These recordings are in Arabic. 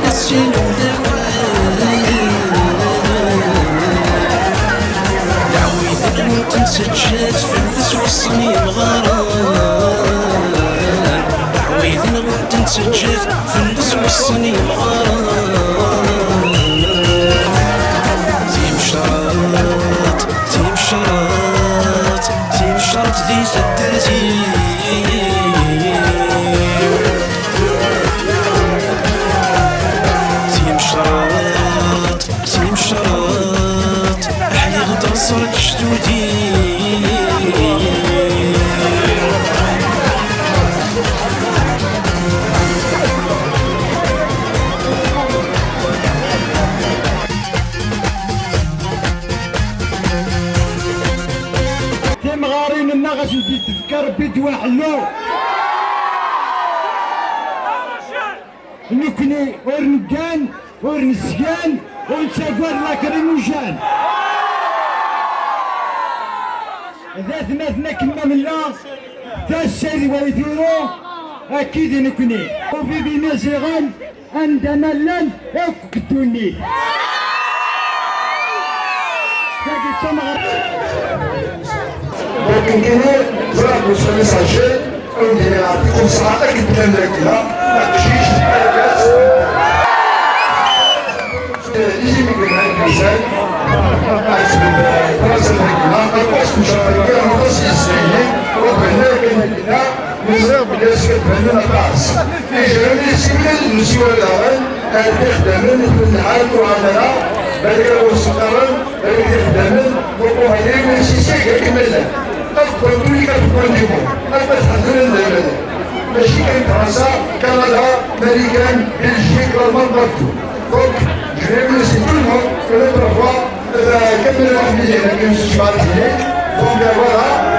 السين دعويت الموت نسجات في الناس وصني الغرام دعويت الموت نسجات في الناس وصني الغرام تيمشرات ذي سداتي تيمشرات راح يغدر صرت جدودي مغارين النغش تفكر بيت وحلو نكني ورنقان ورنسكان ونساقور لاكرين وجان ذات ماثنا كما من الله ذا السيد ويثيرو اكيد نكني وفي بينا صغان عندنا لن اكتوني لكن كاين زرع في الميساجي وندير نعطيكم صراحه كنت كنركبها ما تمشيش الناس لازم يكون معاك الانسان راس الركبه الراس مشاركه الراس يسري وبهنا كاين مزرعه بالناس كتبان الراس يجري يسير نسيو الهرم تخدمن في الحال وعملها بالك وسقرن بالك تخدمن وقوهي من السيسي كمل أفضل دولي كتبقى نجيبهم أفضل تحضر الدولة ماشي كاين فرنسا كندا أمريكان بلجيك ألمان دونك جريمي سي تو الموند كو فوا كمل الواحد مليون كاين جوج مع الجنيه دونك فوالا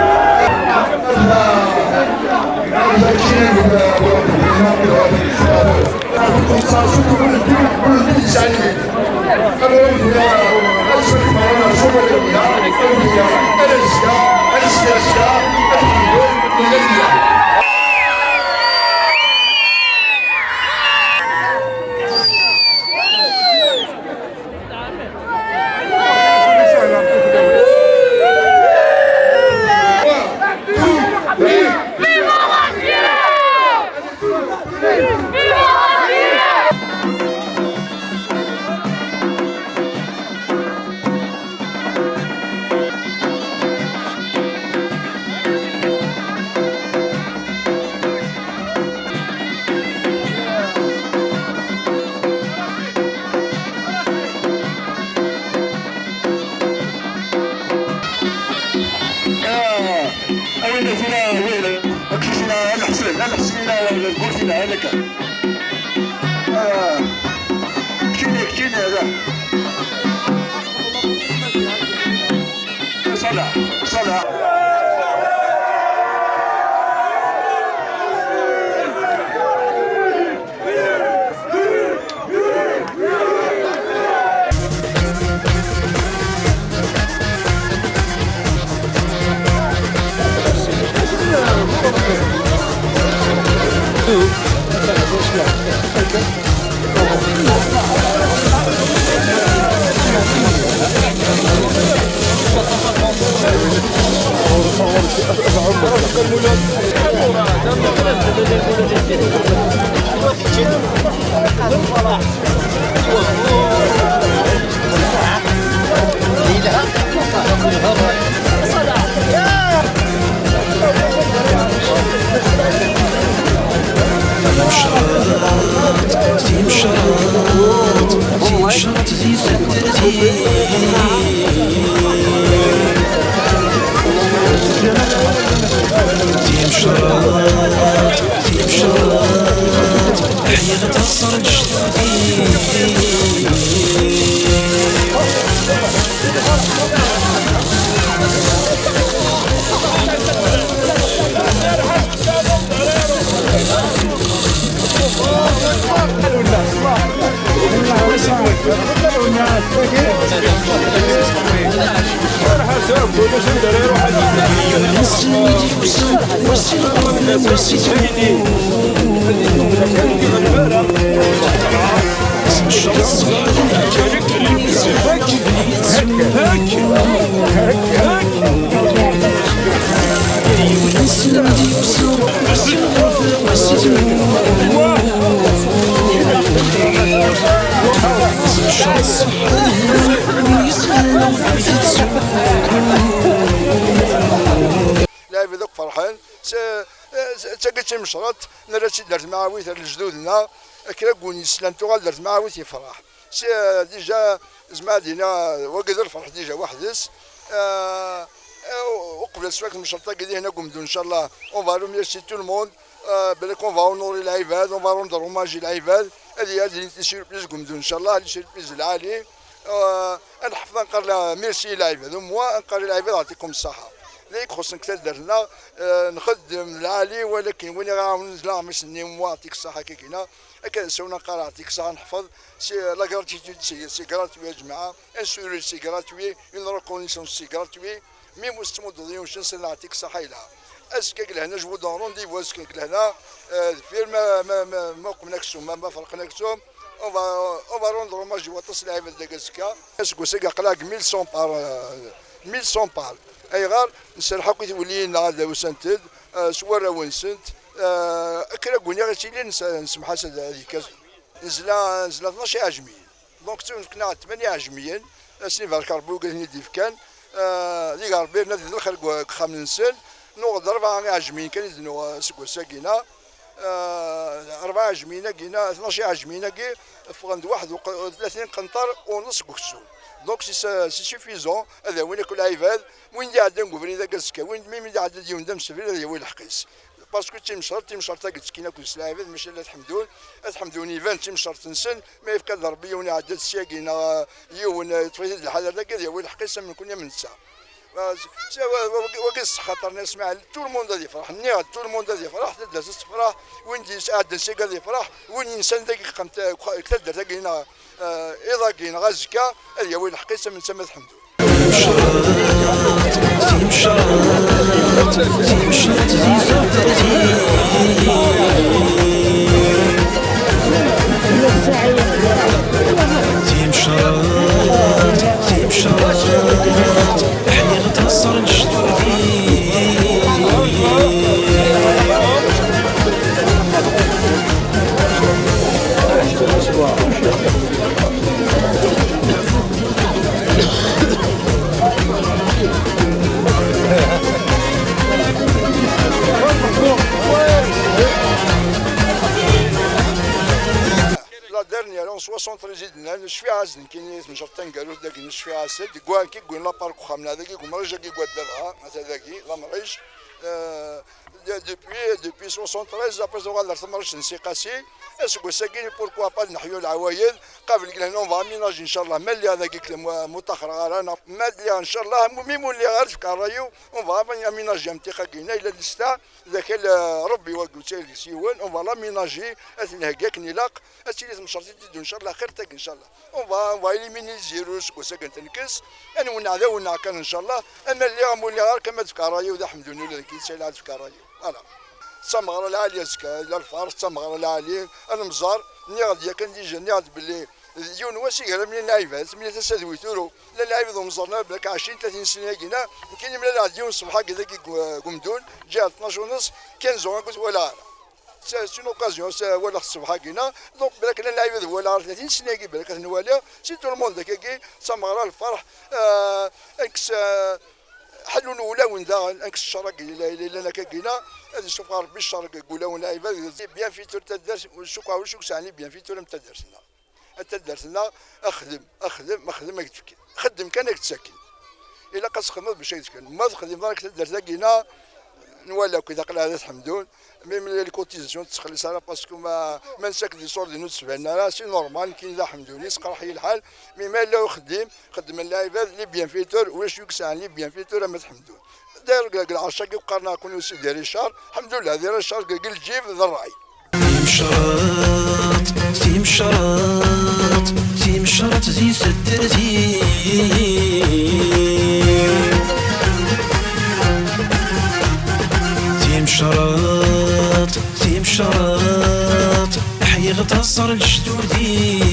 صلاح تيمشرات ذي سداتي تيمشرات حياة تصر جدودي وسي لازم شرط صحيح ويسهل وفي السوق. لاعب ذوك فرحان تاقيت مشرط نراتي درت معاويث لجدودنا كرا كوني سلامتو غا درت معاويث يفرح ديجا زعما دينا وقدر الفرح ديجا وحدس وقبل السواق المشرطه قاعدين هنا قمدو ان شاء الله اون فالو ميرسي تو الموند بالك اون فاو نوري العباد اون فالو نديرو ماجي العباد هذه لي سيربريز قمدو ان شاء الله لي سيربريز العالي نحفظ نقول ميرسي العباد وموا نقول العباد يعطيكم الصحه ليك خصنا كثر درنا نخدم العالي ولكن وين غنعاون لا مسني موا يعطيك الصحه كي كاينه هكا سونا قرا يعطيك الصحه نحفظ لا غراتيتود سي غراتوي يا جماعه انسوري سي غراتوي اون ريكونيسونس سي غراتوي مي مستمدين واش نسال يعطيك الصحه لها اسكاك لهنا جو دون رونديفو اسكاك لهنا فير ما قمناكش ما فرقناكم on va rendre hommage à tous les عباد داكاسكا اسكو سيكا قلاق 1100 بار اي غار نسرحو كي تولي هذا وسنتد سوارا ونسنت اكرا كونيا غاتيلي نسمح سد هذيك نزلا 12 عجميين دونك كنا 8 عجميين سني فالكاربو قال ديفكان لي غاربي نادي الخلق خامنسن نوض 4 عجميين كان يزنوا سكو ساكينا 4 عجمينا كينا 12 عجمينا كي فغند 31 قنطر ونص كوكسو دونك سي سوفيزون هذا وين كل عباد وين قاعد نقول ذاك السكا وين مين قاعد يوم دم سفير هذا هو الحقيس باسكو تيمشرط قلت كينا كل العباد ماشي لا تحمدون ايفان تيمشرط نسن ما يفكر ضربي وين عدد الساكينا يون تفيد الحاله ذاك هو الحقيس من كنا من ساعه وقص خاطر نسمع تو الموند هذا يفرح نيا تو الموند هذا يفرح تدرس تفرح وين دي سعد سي قال يفرح وين انسان ذاك قمت كثر ذاك هنا اذا كاين غازكا هذه وين الحقيقه من سما الحمد dernière 73 دينا نشفي عازن كاين من شرطين قالوا داك نشفي عازن كوان كي قلنا بارك خامنا هذاك كون رجع كي قدرها هذاك لا مريش depuis 73 après avoir la marche نسيقاسي اسكو ساكين بوركوا با نحيو العوايد قبل قلنا نون فا ميناج ان شاء الله ملي هذاك متاخر رانا ملي ان شاء الله ميم اللي عارف كرايو اون فا ميناج منطقه كاينه الى لستا ذاك ربي وقلت سيوان اون فا لا ميناجي اثني هكاك نلاق اسيلي مشرطي ان شاء الله خير تاك ان شاء الله اون فا اليميني زيرو اسكو ساكن تنكس انا ونعذا ونعكن ان شاء الله اما اللي غمولي غير كما تفكرايو ذا حمد لله كي سايل تفكرايو فوالا تسمغر العالية سكا لا الفارس تسمغر العالية المزار نيغد كان ديجا نيغد باللي يون واسي غير من اللاعبات من تسادوي تورو لا لاعب ذو مزرنا بلاك 20 30 سنه كينا كاين من العاديون الصباح كذا قمدون جا 12 ونص كان زون قلت ولا سي اون اوكازيون ولا الصباح كينا دونك بلاك اللاعب ولا 30 سنه كي بلاك نواليا سي تو الموند كي تسمغر الفرح اكس حلو ولا وين ذا انكس الشرق الا انا كاينا هذا شوف ربي الشرق يقول ولا عباد بيان في تور تدرس وشوك وشوك سعني بيان في تور تدرسنا تدرسنا اخدم تفكر خدم كانك تسكن الا قص خدمه باش يتسكن ما تخدم دارك تدرس كاينا نولى كذا قال هذا تحمدون ميم لي كوتيزاسيون تخلص على باسكو ما نساك دي صور دي نوت سبعنا راه سي نورمال كاين ذا حمدوني سقر حي الحال مي ما لا خدم اللاعبات لي بيان فيتور واش يكسان لي بيان فيتور ما تحمدون داير كاع العشاق وقرنا كون يوسف داير الشهر الحمد لله داير الشهر كاع الجيب ذا الراي في مشرط زي سترتي في مشرط احيي غتصر الجدودي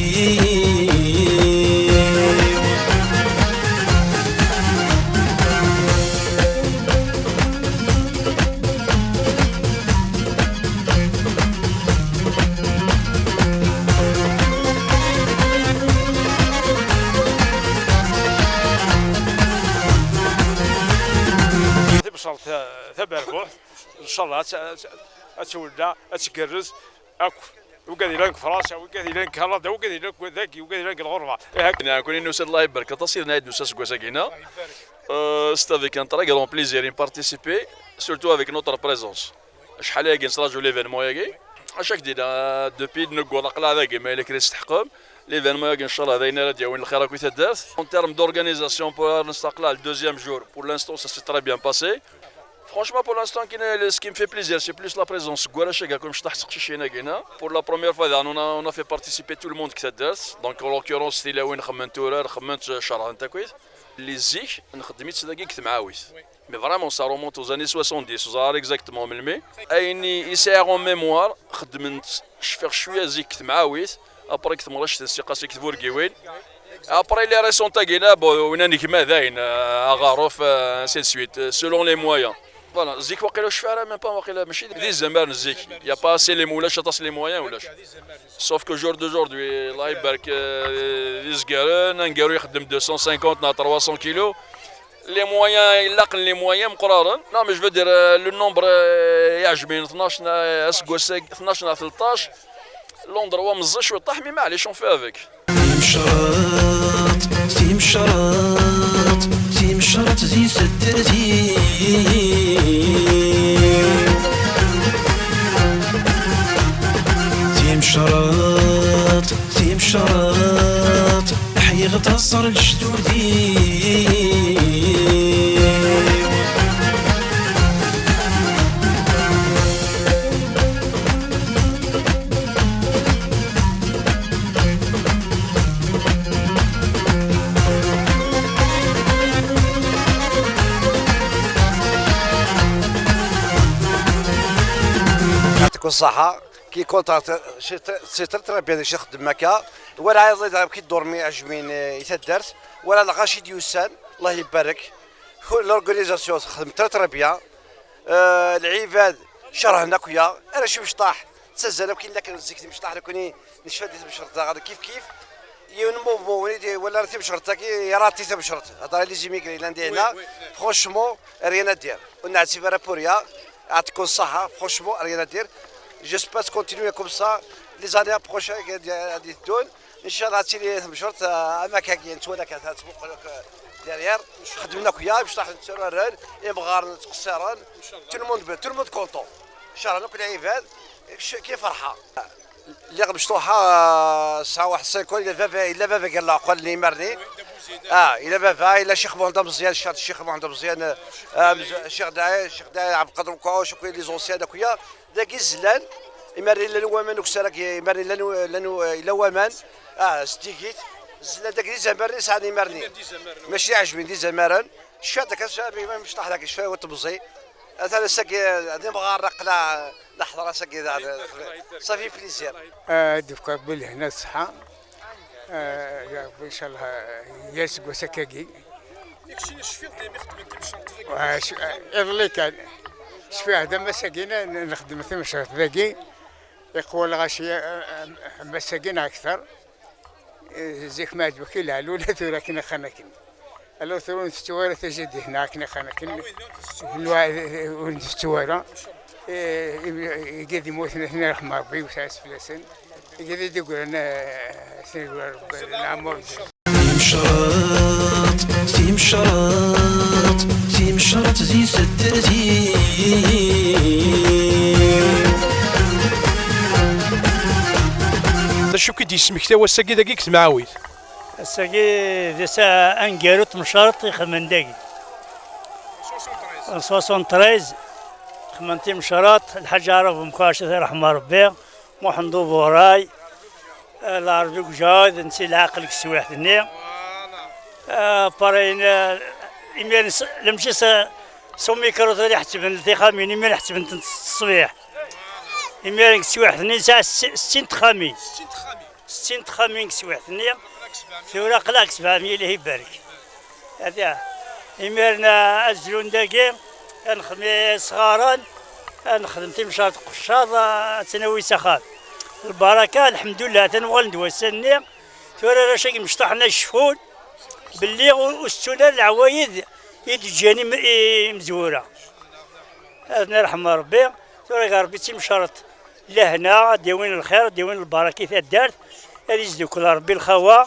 تروح ان شاء الله اتولى اتكرز اكو وكذي لك فرنسا وكذي لك هولندا وكذي لك ذاكي وكذي لك الغربه هكذا كون نوسد الله يبارك تصير نايد نوسس كوساكينا c'est avec un très grand plaisir de participer surtout avec notre présence شحال هاكي نصراجو ليفينمون هاكي اشاك دينا دوبي نقول قلا هاكي ما الا كيستحقهم ليفينمون هاكي ان شاء الله داينا ديال الخير كي تدارت en termes d'organisation pour نستقلا le deuxième jour pour l'instant ça s'est très bien passé. Franchement, pour l'instant, ce qui me fait plaisir, c'est plus la présence. Pour la première fois, on a fait participer tout le monde qui s'adresse. Donc, en l'occurrence, c'était là où on a les zik, mais vraiment, ça remonte aux années 70, aux exactement. Et ici, en mémoire, je fais chouïa zik après que je suis passé après les récents taguina, on a nikma Agarof, ainsi de suite, selon les moyens. Voilà, zik waqila shfara même pas waqila ماشي دي زمان zik, il y a pas assez les moulash les moyens ولاش. Sauf que jour d'aujourd'hui, الله يبارك les zgaren, نقارو يخدم 250 à 300 kilos. Les moyens, il a les moyens مقرارن. Non mais je veux dire le nombre يعجبني 12 اسكوسك 12 على 13 l'endroit مزش ويطيح مي معليش on fait avec. في مشرط زي سترتي في مشرط احيي غتصر الجدودي الصحة كي كونتاكت سي تري بيان شي خدم هكا ولا يضيع كي دورمي عجبين يتدرس ولا لغاشي ديوسان الله يبارك لورغانيزاسيون خدم تري بيان العباد شرهنا كويا انا شي مشطاح تسزل كاين لك نزيك مشطاح كوني نشفى بشرطه كيف كيف ينمو ولا رتي بشرطه كي راتي بشرط هذا لي زيميغري لاندي هنا فرونشمون ريان دير ونعتي بوريا يعطيكم الصحة فرونشمون ريان دير. J'espère continuer comme ça les années prochaines غادي تدون ان شاء الله تيلي مشرط اماكن تولا كتسبق لك ديريير خدمنا كويا باش راح نتسررن يبغار نتقصرن تو الموند كونطون ان شاء الله كل عباد كي فرحه اللي مفتوحه الساعه 1 سيكون الا فافا قال لا قال لي مرني الا فافا الا شيخ محمد مزيان الشيخ محمد مزيان الشيخ داعي عبد القادر مكواش وكاين لي زونسيان كويا داك الزلان يمري للومان وكسرك يمري للومان ستيكيت الزلان داك زمرني ساعه يمرني ماشي عجبني دي زمرن شفاتك شابي ما مشطح لك شفا وتبزي انا ساكي غادي مغرق لا لحظه ساكي صافي بليزير دوكا قبل هنا الصحه ان شاء الله ياسك وسكاكي يكشي شفيت ديما خدمتي بالشرط اللي كان شفيه هذا مساكين نخدم في مشروع ذاكي يقول غاشي مساكين اكثر زيك ما عجبك لا الاولى ثورة خناكن الو ثورة الثواره تجد هنا كنا خناكن الثواره يقدر يموت هنا رحم ربي وساس فلسن يقدر يقول انا سنقول العمر في مشرط زي سترتي شو كي اسمك تا وساكي داكي كنت معاويت الساكي ديسا انكاروت مشرط يخمن داكي 73 خمنتي مشرط الحاج عرف مكاشف رحمه ربي محمدو بوراي العربي وجاد نسي العقل كسواح ثني بارين إيمان لمشي سومي كروت اللي حتبن التخامين إيمان حتبن الصبيح إيمان كسواح ثني ساعة 60 تخامين 60 تخامين كسواح ثني ثورة قلاك 700 اللي يبارك هذا إيمان أزلون داكي نخدم صغارا نخدم في مشارط قشاط ثانوي سخان البركة الحمد لله تنبغى ندوى السنة ثورة راشاكي مشطحنا الشفون باللي والسنة العوايد يد جاني مزورة هذا يرحم ربي ثورة ربي تيمشرط لهنا ديوين الخير ديوين البركة في الدارت هذه يزدوك ربي الخوا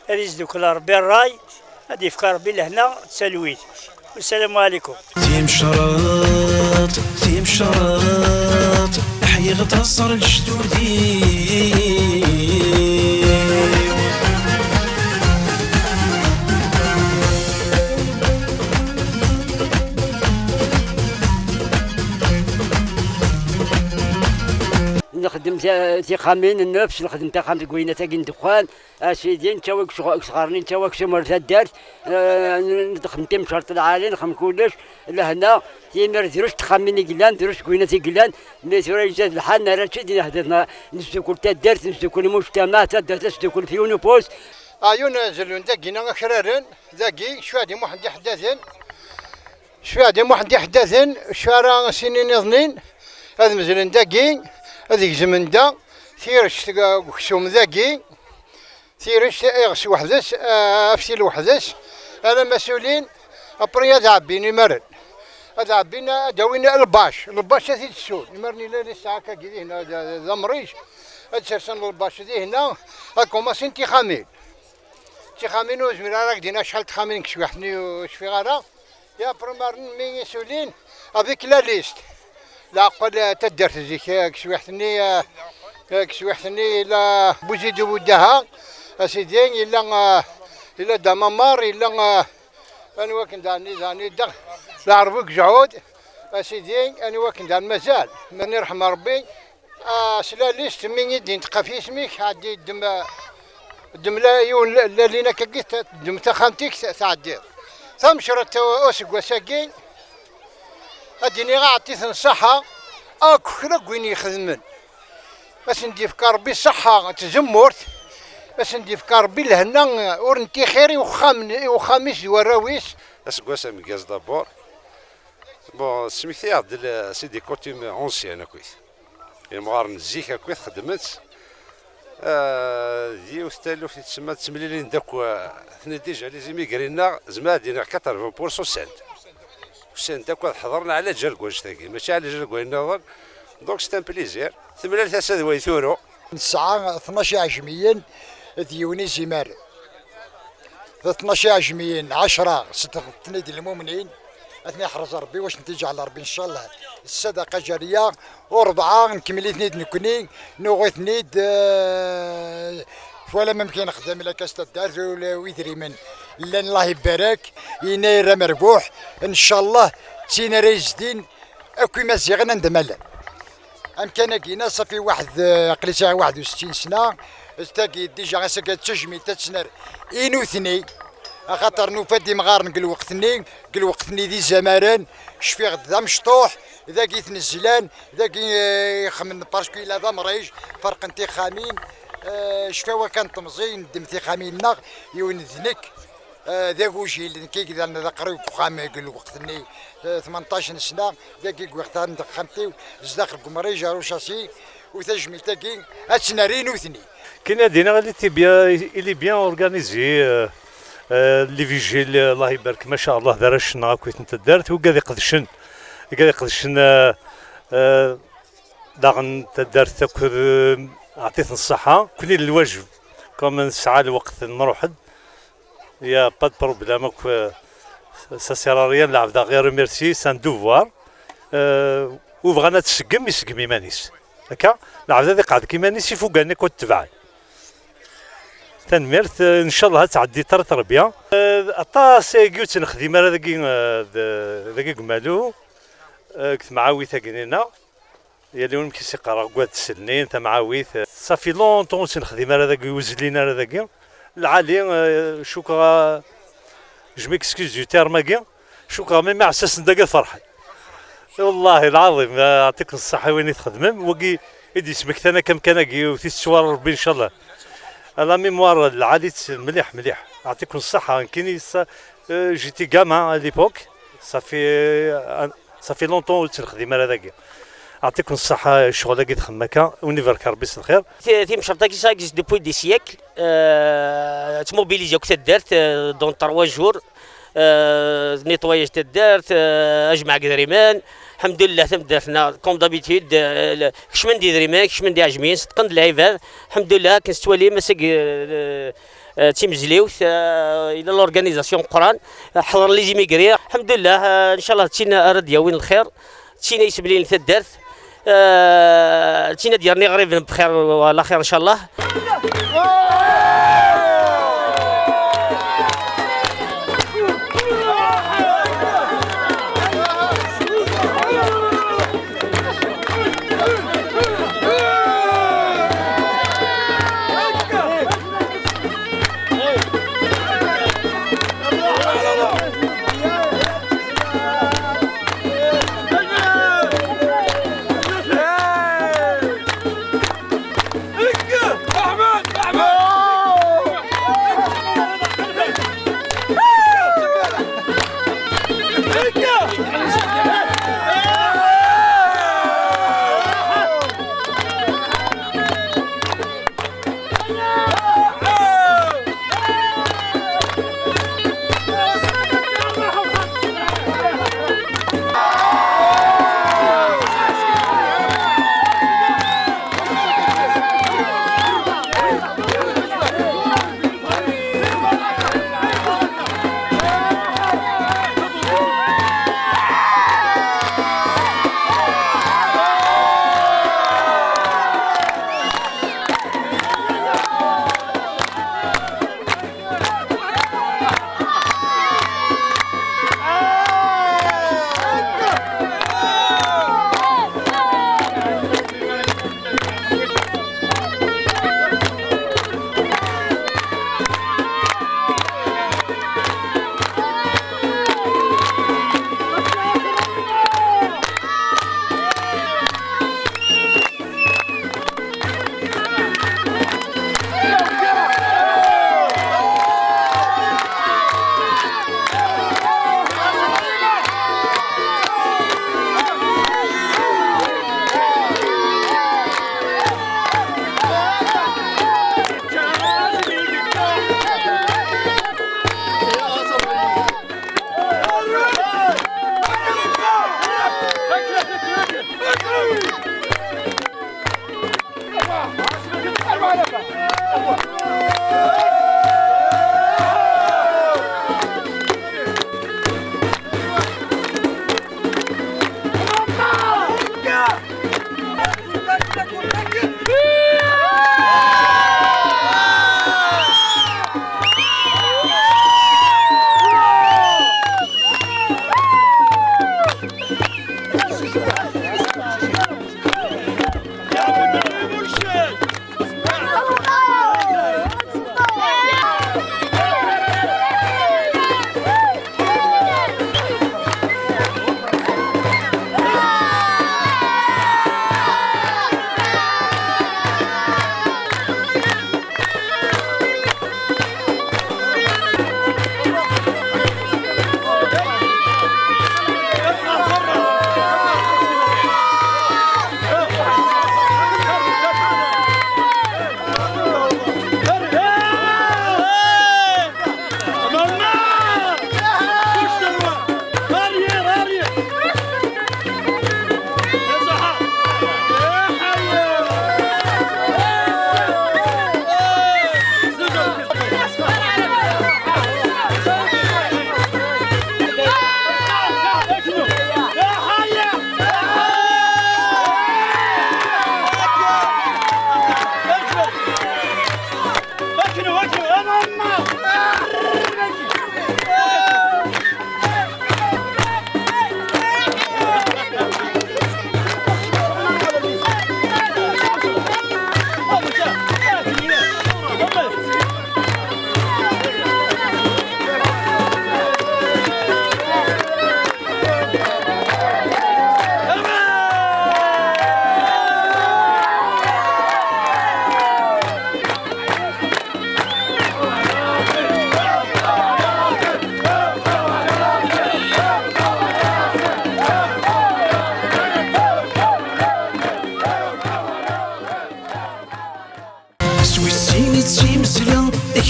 هذه يزدوك ربي الراي هذه يفكر ربي لهنا تسلويت والسلام عليكم. تيم شراط تيم شراط حي غتصر الجدودي نخدم تيخامين النفس نخدم تخام قوينة تاقين دخان اسيدي نتا واك صغارني نتا واك مرتا دارت نخدم تيم شرط العالي نخدم كلش لهنا تيمر دروش تخاميني قلان دروش قوينة قلان مي ثورة يجاد الحال نرى تشدي هدفنا نسدو كل تدارت نسدو كل مجتمع تدارت نسدو كل فيونو بوس عيون زلون داقينا خرارن داقي شوادي محد يحدثن شوادي محد يحدثن شوارع سنين اثنين هذا مزلن داقي هذيك زمن دا ثيرش كسوم ذاكي ثيرش يغسي وحدس افسيل وحدس انا مسؤولين ابري هذا عبيني مرن هذا عبينا داوينا الباش ثي تسول مرني لا لسه هكا كذي هنا ذا مريش هاد سرسن الباش ذي هنا هاكم ماسين تيخامين وزميل راك دينا شحال تخامين كشوي حني وشفي غارة يا برمارن مي مسؤولين افيك لا ليست لا قل تدرت زيك كشويحتني إلا بوزيد ودها أسيدين إلا دمامار إلا أنا وكن داني دغ لا عرفوك جعود أسيدين أنا وكن دان مازال من يرحم ربي سلا ليست من يدين تقفي اسمك عادي الدم لا يون لينا كقيت دم تخامتيك تعدير ثم شرط أوسق وساقين أديني عطيت الصحة أكو خلق وين يخدمن بس ندي فكر بالصحة تزمرت بس ندي فكر بالهنا ورنتي خيري وخامس وراويس اسكواسا مكاز دابور بون سميتي عبد سيدي كوتيم اونسيان كويس المغارن الزيكا كويس خدمت دي وستالو في تسمى تسمليلين داك ثني ديجا لي زيمي قرينا زعما دينا 80% سنت سنت داك حضرنا على جالكواش تاكي ماشي على جالكواش نظر دونك سيت ان بليزير ثمن ثلاثة ويثورو الساعة 12 عجميا ديوني زمار 12 عجميا 10 6 ديال المؤمنين اثني حرز ربي واش نتيجة على ربي ان شاء الله الصدقة جارية وربعة نكمل اثنين نكوني نوغي اثنين ولا ممكن نخدم الا كاس الدار ولا ويدري من لان الله يبارك يناير مربوح ان شاء الله تينا ريزدين اكو مزيغنا ندمل امكان كينا صافي واحد قليتها 61 سنه استاكي ديجا غاسكا تشجمي تتسنر انوثني خاطر نوفدي مغارن قل وقتني ذي زمران شفي غدا مشطوح اذا كي تنزلان اذا كي خمن باسكو الا ذا مريج فرق انتخامين شفاوه كان تمزين دم انتخامينا يونذنك ذاك وجهي اللي كي ذا قريب خام قل وقتني 18 سنه ذاك وقت انتخامتي زداخل قمريج روشاسي وتجميل تاكي اتسنارين وثني كاين دينا اللي بيان اورغانيزي اللي فيجيل الله يبارك ما شاء الله دارش ناكويت انت دارت وقاعد يقدشن داغن تدارت تاكل عطيت الصحة كل الواجب كم نسعى الوقت نروح يا با بروبليم سا سير ريان لعب غير ميرسي سان دوفوار وبغانا تسقم يسقم يمانيس هكا لعب هذا قاعد كيمانيس يفوق انك كنت تبعي تنمرت ان شاء الله تعدي تربيه عطا سيكيوت نخدم انا ذاك مالو كنت معاويث كنينا يا اللي يمكن سيقرا قواد سنين تا معاويث صافي لونطون تنخدم انا ذاك يوزلينا ذاك العالي شكرا جو ميكسكيوز دو تيرماكي شكرا مي مع اساس نداك فرحي والله العظيم يعطيك الصحه وين تخدم وكي يدي سمكت انا كم كان وثيت سوار ربي ان شاء الله لا ميموار العالي مليح يعطيكم الصحة كاين جيتي كاما ليبوك صافي لونطون تنخدم على ذاك يعطيكم الصحة شغل كي تخدم هكا ونيفرك ربي الخير تيم شرطة كي ساكس دوبوي دي سيكل تموبيليزي كنت دارت دون 3 جور نيطواياج تدارت اجمع قدريمان الحمد لله تم درنا كوم دابيتيود كش من دي دريمان كش من دي عجمين صدقن العباد الحمد لله كنستوالي مسك تيم زليوث الى لورغانيزاسيون قران حضر لي زيميغري الحمد لله ان شاء الله تينا رديا وين الخير تينا يسبلين تدارت تينا ديالني غريب بخير وعلى خير ان شاء الله.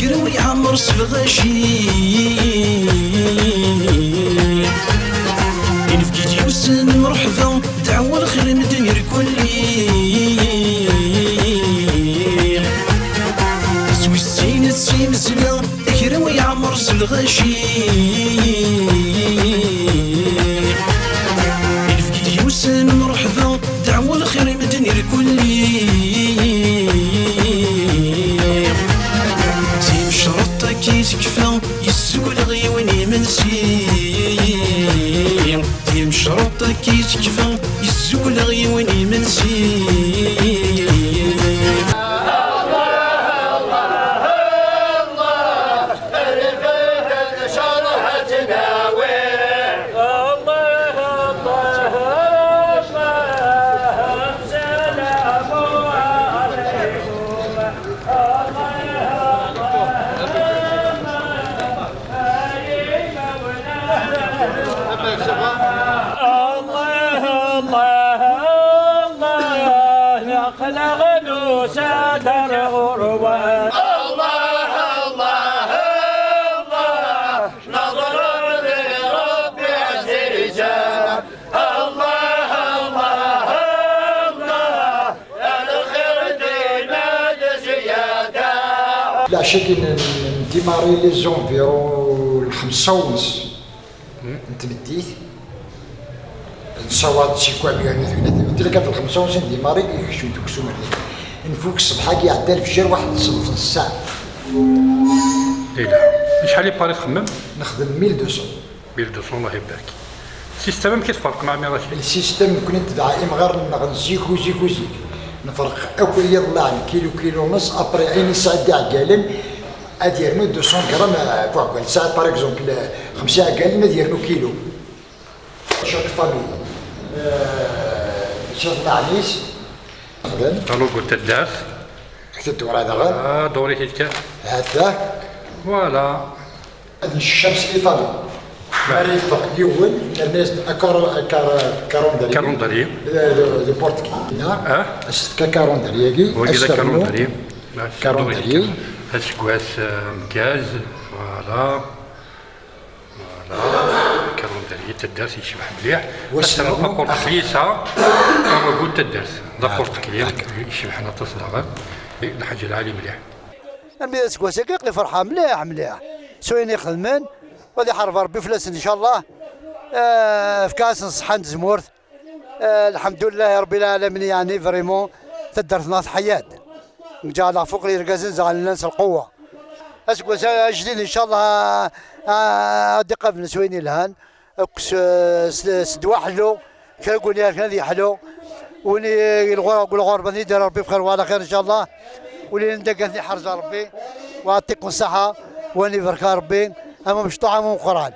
ذكر ويعمر الغشي ينفكي يوسن مرحبا دعوة الخير مدنيا الكلي سوي السين سلا ذكر ويعمر الغشي ينفكي يوسن مرحبا دعوة الخير مدنيا الكلي كيتكفى يسوق الغيوني منسي ديم شرطة كيتكفى يسوق الغيوني منسي لا شك نديماري لي زونفيرو الخمسة ونص نتبديت نصوات شيكوا قلت لك في الخمسة ونص نديماري يكشو تكسو مريض نفوق الصباح كي يعدى الفجر واحد نص الساعة. إيه شحال يبقى تخمم؟ نخدم 1200. 1200 الله يبارك. السيستم كيتفرق مع ميراتي؟ السيستم كنت دائما غير نزيك وزيك وزيك نفرق أكل يطلع كيلو ونص أبري عيني ساعة كاع قالن أديرنو 200 غرام فوق ساعة باغ اكزومبل 5 قالن أديرنو كيلو. شاك فامي شطلع نيس طالو قلت الدارس حتى الدور هذا غير دوري هيك هذا فوالا هذه الشمس اللي فامي معرفة يول الناس كاروندري دو بورتكي كاروندري كاروندري كاروندري هاسكواس مكاز فوالا كاروندري تدرس يشبح مليح بس لابورت خليصة كما قلت تدرس لابورت كليم يشبحنا تصدر الحاجة العالية مليح نبي سكواسة كيقلي فرحة مليح سويني خدمين ولي حرف ربي فلاس ان شاء الله في كاس الصحة زمورت الحمد لله رب العالمين يعني فريمون تدرسنا حياة جعل فوق لي ركازين زعل الناس القوة اسكو جديد ان شاء الله دقة في نسويني الهان سدوا حلو كنقول لك هذه حلو وني الغربة ندير ربي بخير وعلى خير ان شاء الله ولي ندقني حرز ربي ويعطيكم الصحة وني بركة ربي اما مش طعام وقران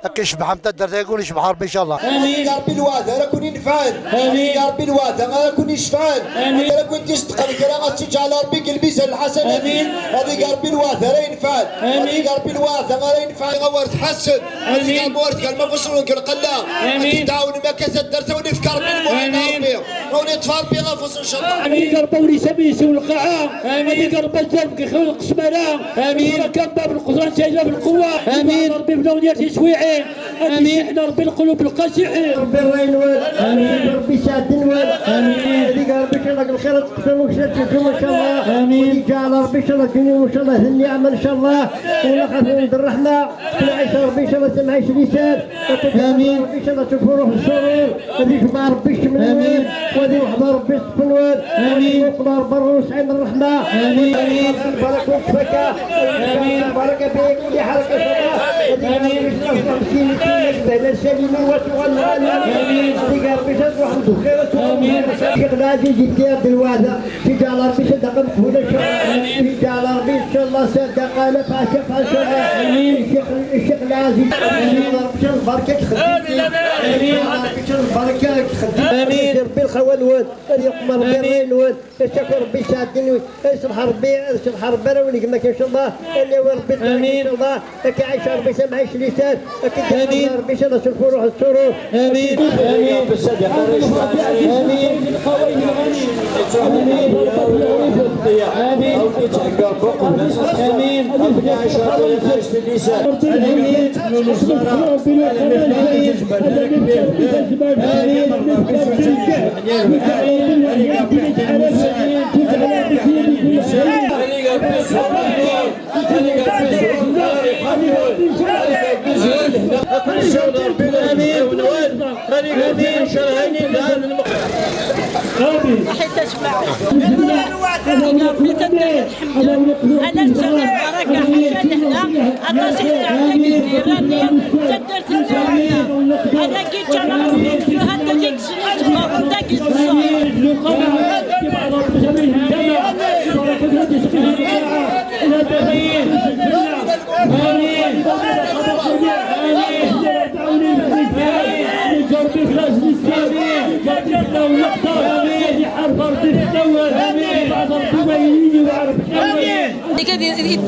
هكا يشبح متدر يقول يشبح ربي ان شاء الله. امين يا ربي الواد انا كوني نفعل. امين يا ربي الواد انا كوني شفعل. امين انا كنت تستقل كلام تجعل ربي قلبي زل الحسن. امين هذيك يا ربي الواد انا ينفعل. امين يا ربي الواد انا ينفعل غور تحسن. هذيك مورت قال ما فصلوا كل قلا. امين تعاون ما كسد درت ونفكر بالمهم ربي وني طفال بي غنفصل ان شاء الله. امين يا ربي ولي سميس والقاعه. امين يا ربي الجنب كيخلق القسمله. امين كان باب القدران جايه بالقوه. امين ربي بلونيات تسويعي. امين احنا ربي القلوب القاسحين ربي الله ينور امين ربي سعد الواد امين هذيك ربي يشرك الخير تقسم وشتتكم ان شاء الله امين جعل ربي يشرك الدنيا وان شاء الله النعمه ان شاء الله ولا خاف الرحمه العيش ربي ان شاء الله سمعيش لسان امين ربي ان شاء الله تفرح السرور هذيك مع ربي يشمل امين وهذه وحده ربي يصف الواد امين وقدر بر وسعيد الرحمه امين امين بارك وفك امين بارك فيك ولي حركه صباح امين بين السليم والغنى امين هذيك ربي تروح بخير امين شيخ نادي جديد الوادة تجعل ربي صدق مفهول ان شاء الله تجعل ربي ان شاء الله صدق على فاشق ان شاء الله امين الشيخ العزيز امين ربي البركه تخدم امين ربي البركه تخدم امين ربي الخوال واد يقمر ربي الواد يشكر ربي ساعدني يصلح ربي يصلح ربي ونقمك ان شاء الله اللي هو ربي امين ان شاء الله عايش ربي سمعيش لسان امين ربي ان شاء الله تشوفوا روح الشروق امين امين بالصدق امين بالخوين الغنيم امين امين امين ربنا يعيش في اللسان امين حيت تسمعوا انا نسمع بركه حسن هنا اتصل عليك راني تدرت انا كنت انا هذا كيك سنه ما كنت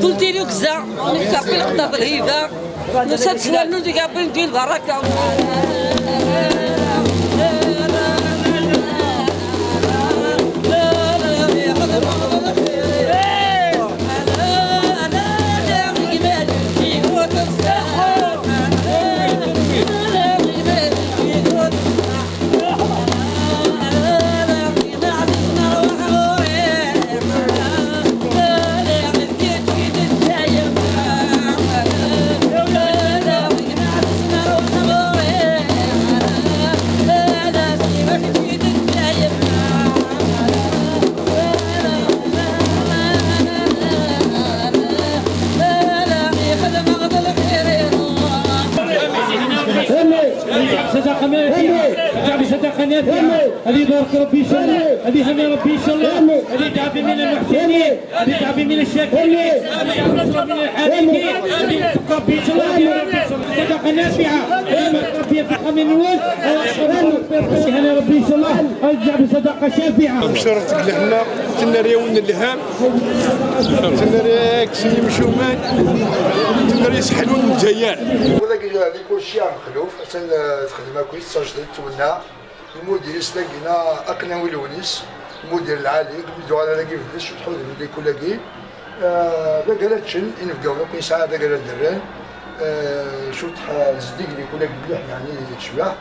قلتي له كذا نفتح بالقطه الهيبه وصلت سوال ندير قبل ندير البركه هذه بارك ربي ان شاء الله هذه هنا ربي ان شاء الله هذه تعبي من المحسنين هذه تعبي من الشاكرين هذه تعبي من الحالكين هذه ربي ان شاء الله صدقه نافعه ربي يفتحها من الوجه هنا ربي ان شاء الله هذه صدقه شافعه مشرت لهنا تنا ريون اللهام تنا ريك سليم شومان تنا ريس حلول مزيان وذاك اللي كل شيء مخلوف عشان تخدم كويس سجلت تونا المدير لقينا اقنا ولونيس المدير العالي بدو على لاقي فدش تحول اللي كل لاقي بقالت شن ان فقاو لو ساعه بقال الدران شو الزديق اللي كل لاقي يعني شبه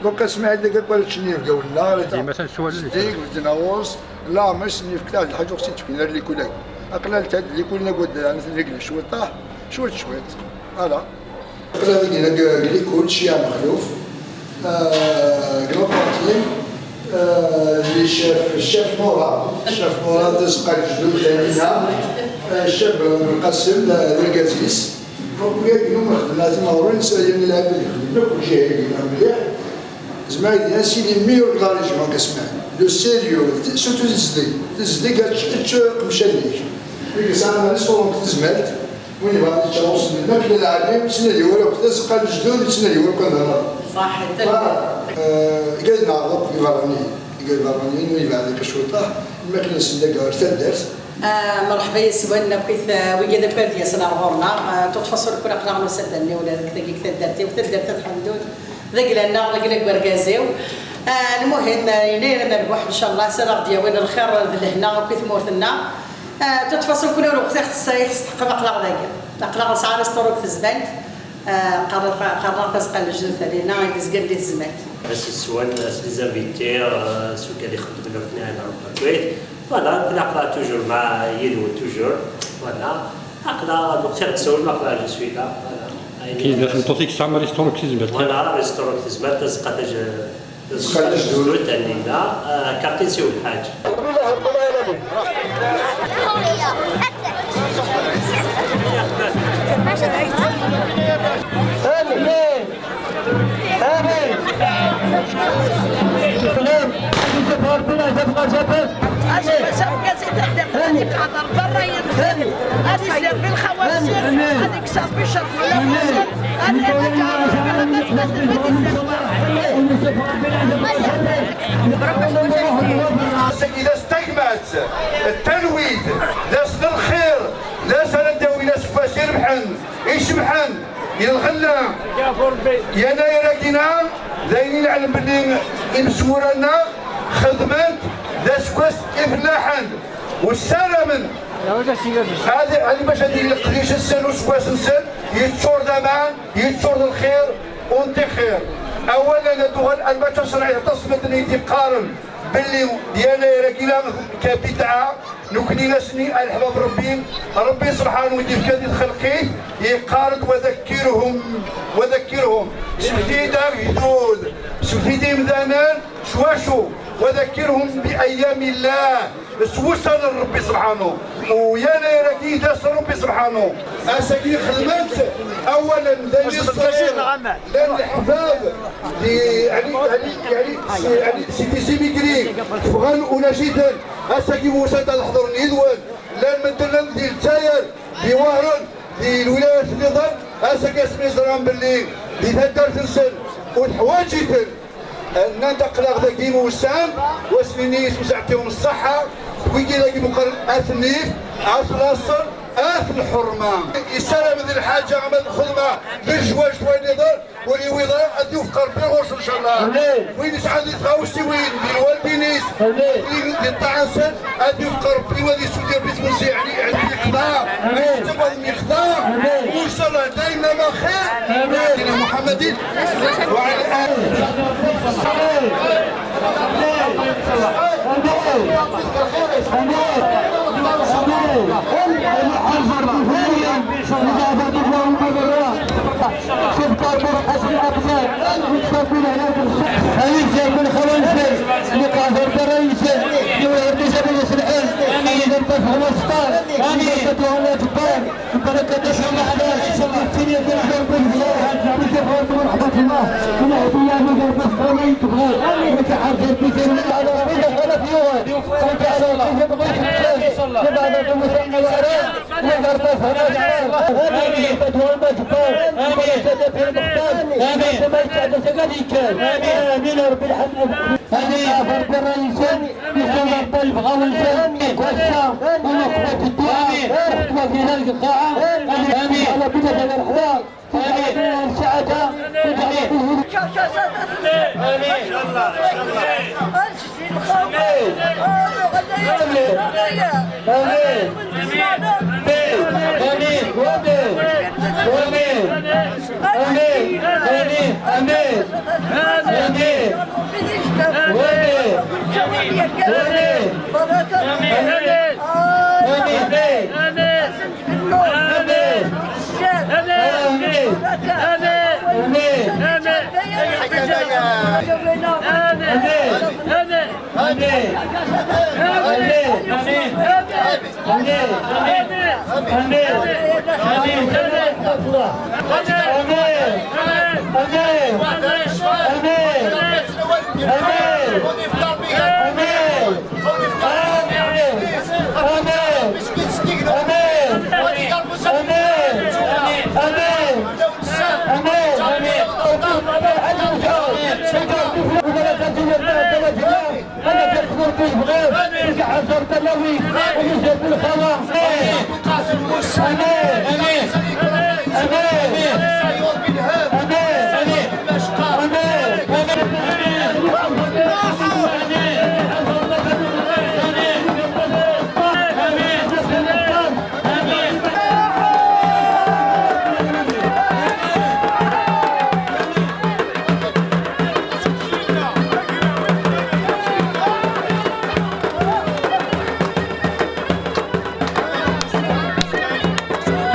دونك اسمع هذا قالت شنو فقاو لنا مثلا سؤال الزديق بدناوس لا مش نفكر الحاجه خصني تكون اللي كل لاقي اقنا اللي كلنا قد مثلا شويه طاح شويه فوالا لقينا قال كل شيء مخلوف قرطاتين اللي شاف نورا تسقى الجدود ثانيها الشاب مقسم للقازيس وقالوا خدمنا تمارين سايين نلعب اللي كل شيء مليح زعما سيدي ميور دار يجمع كسمع لو سيريو سورتو تزدي قالت مشانيك اللي ساعه الصوم تزمات وين بغا تشوص الماكله العالم تسنى ولا تسقى الجدود تسنى ولا كان صح قال نعرض يفراني وين بعد الشرطه الماكله سنده ارتدت مرحبا يسوالنا بغيت ويا دابا سنه غورنا تتفصل كنا قرانا مسدني ولا كذا كي درتي وتدرت الحمد ذاك لنا لقينا كبركازيو المهم ينير نربح ان شاء الله سنه ديالنا الخير لهنا وكيف مورثنا تتفصل كنا وقت تستحق اقلاق اقلاق سعر ستروك في الزبنت قررت تسقى الجدود ثانينا يدزقل لي الزمات باش السؤال لي زانفيتي سو كان يخدم لنا هنا في الكويت فوالا نقرا توجور مع يدو توجور فوالا نقرا الوقت تسول نقرا جو سوي لا كي داخل توصيك تعمل ريستورون في زمال فوالا ريستورون في زمال تسقى الجدود ثانينا كارتين سيو الحاج إذا استقمت التلويث داس الخير داس نداوي ناس باش يربحن يشبحن يلغلنا يناير كينا دايرين نعلم بلي المسؤولنا خدمت ذا سكوس إفلاحا والسلام هذه باش هذه القريش السن وسكواس السن يتشور دمان يتشور الخير وانت خير. اولا دوغل الما تشرع تصمت نيتي قارن باللي يناير كينا كبدعه نكني نسني الحباب ربي سبحانه وتعالى في كذا خلقيه يقارن وذكرهم سفتيدا يدود سفتيدي مدانان شواشو وذكرهم بايام الله سوسن ربي سبحانه ويانا راكي داس ربي سبحانه اساكي خدمت اولا دايرين الصغير لان الحفاظ يعني سيدي سيميكري فغان ولا جدا اساكي موسى الحضر نيدوان لان من دلنا ديال الجزائر في وهران في الولايات النظام اساكي اسمي زران باللي يتهدر تنسل والحواجي نندق لاغ ذاكي موسام واسميني مساعدتهم الصحة ويجي ذاكي مقرن اثنيف اثلاصر اث الحرمة يسلم ذي الحاجة عمل الخدمة بالجواج وين يضر ولي ويضر اديو في قرب الغوص ان شاء الله وين يسعد يتغاوشي وين ديال والبينيس وين الطعنسن اديو في قرب بلي وادي سودير بيت يعني الإقدام تبغى الإقدام وان شاء الله دايما ما خير سيدنا محمد وعلى آله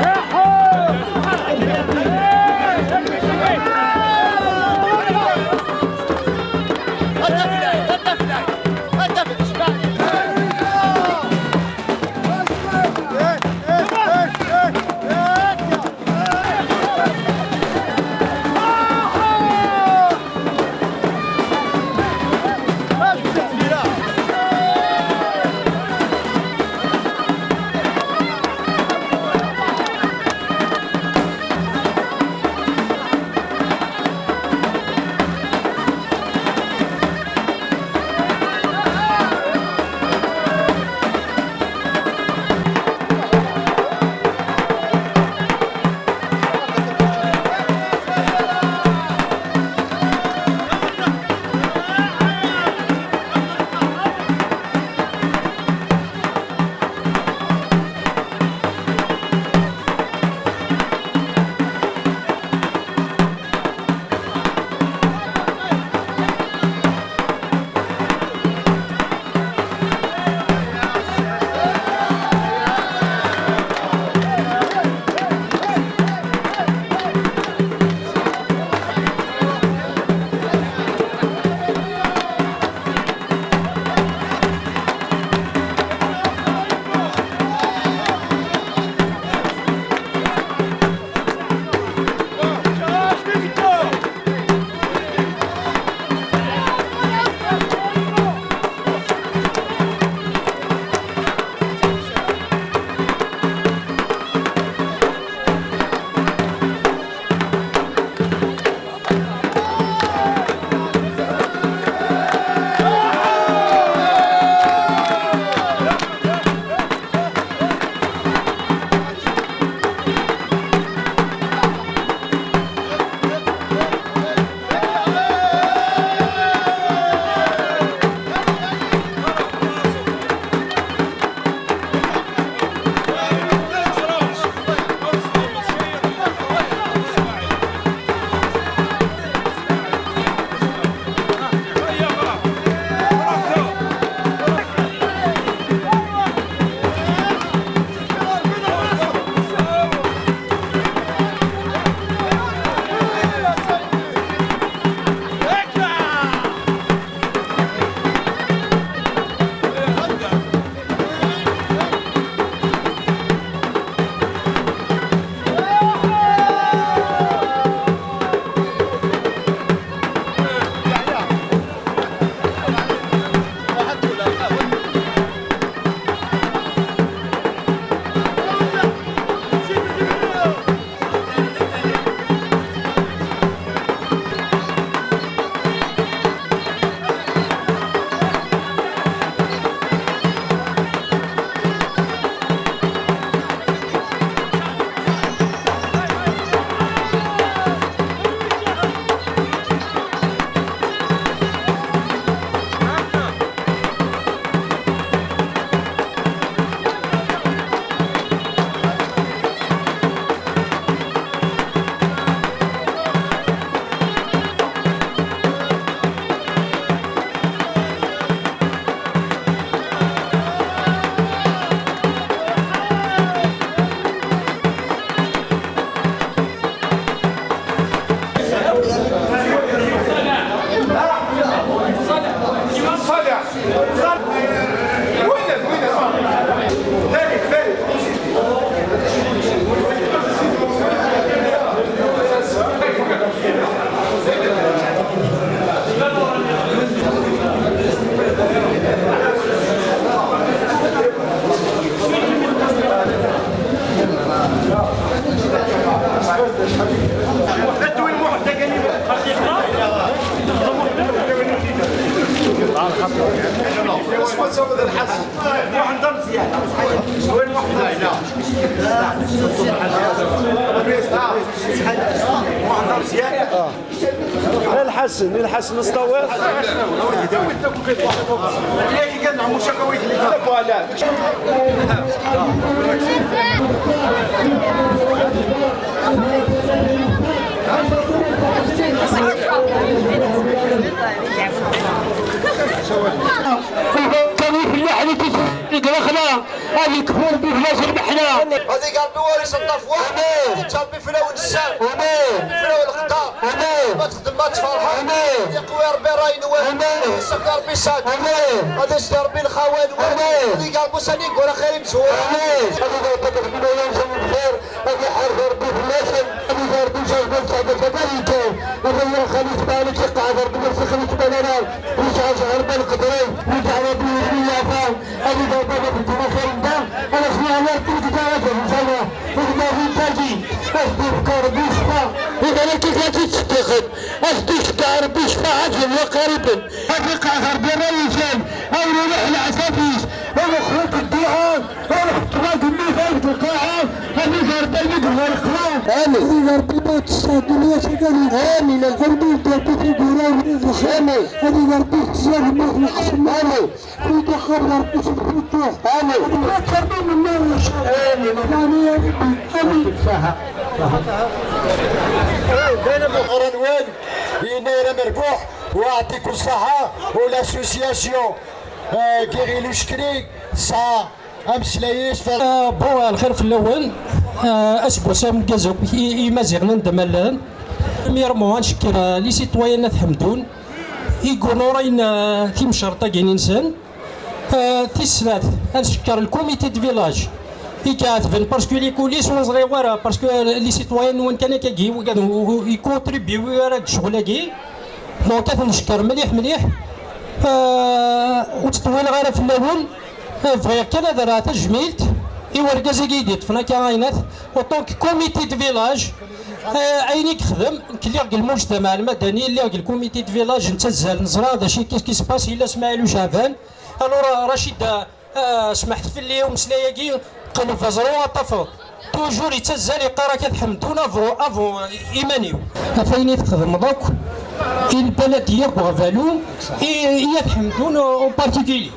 يا الحسن الحسن استوى هذه كفور بفلاس المحنة هذه قلبي وارث الطفوة تربي فلا ونسان فلا والقطار ما تخدم ما تفرح يقوي ربي راي نوال يسقى ربي ساد هذا يسقى ربي الخوان هذه قلبي سنيك ولا خير مسوى هذه ضربة ربنا ينزل الخير هذه حرب ربي فلاسن هذه ضربي جايبة سعادة فكاين كان هذا خليط بالك يقعد ربي في خليط بلالان رجع شهر بالقدرين رجع ربي يعفان هذه ضربة ربي خير أنا اسمع لا تتجاوز إن شاء الله إذا في تاجي أصدق بيشفى إذا لك لا تستخد أصدق بيشفى عجل وقريبا أفرق عثر بالرئيسان أو نروح العسافيس أو خلق الدعاء أو احتراق الميزان في القاعة هذه ضربة المدن والإخوان آمين هذه ضربة الموت السادلية سجنين آمين الغربي ضربة القرآن آمين هذه ضربة الزيادة المخلق حسن آمين في دخل ضربة سبحانه آمين من الله آمين آمين غرنوان يناير مربوح ويعطيكم الصحة والاسوسياسيون كيغيلو شكري ساعة امس لايش بون الخير في الاول اسبوع سام كازوك يمازيغ ندملان ميرمو نشكر لي سيتويان حمدون يقولوا راينا كيم شرطه كاين انسان تيسلات نشكر الكوميتي دو فيلاج يكاتفن باسكو لي كوليس ونصغيوار باسكو لي سيتويان وين كان كاكي وكانوا يكونتريبيو هذاك الشغل كي دونك كنشكر مليح وتطويل غير في الاول فغير كان هذا راه تجميلت ايوا ركازا كيديت فنا كاينات وطونك كوميتي دو فيلاج عينيك خدم كليغ المجتمع المدني اللي الكوميتي دو فيلاج نتزال نزرا هذا شي كيس باس الا اسماعيل وشعبان الو رشيد سمحت في اليوم سلاياكي قلب فزروا طفو توجور يتزال يقرا كتحمدون افو ايمانيو فين تخدم دوك البلديه بوغفالو يتحمدون او بارتيكولي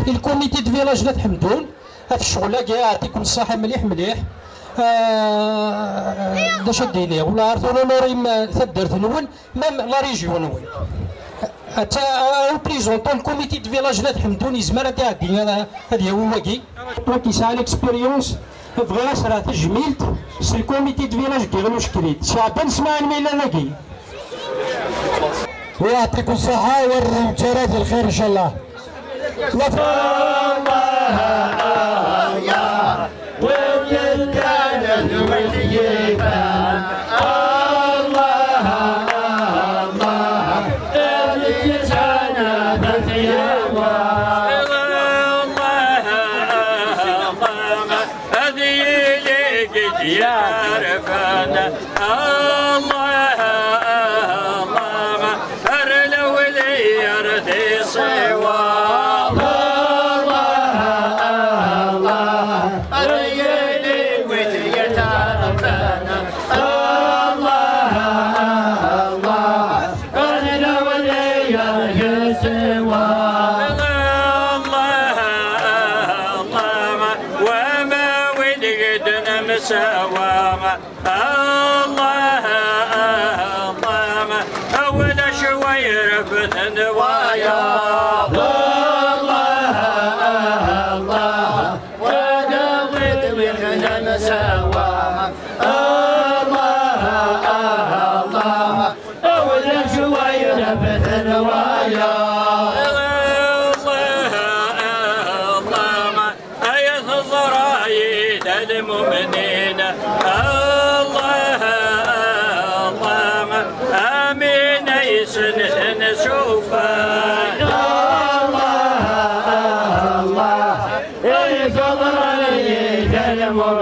الكوميتي دو فيلاج لا تحمدون هاد الشغل كاع يعطيكم الصحه مليح دا شديني ولا عرفتوا لوريم ثدرت نون مام لا ريجيون وين حتى بريزونطون الكوميتي دو فيلاج لا تحمدون يزمر تعدي هذا هو كي دونك يسعى ليكسبيريونس بغينا راه تجميلت سي الكوميتي دو فيلاج كيغلو شكريت شعبان سمع الميلان كي ويعطيكم الصحة والرجالات الخير إن شاء الله. وين كانت مليفة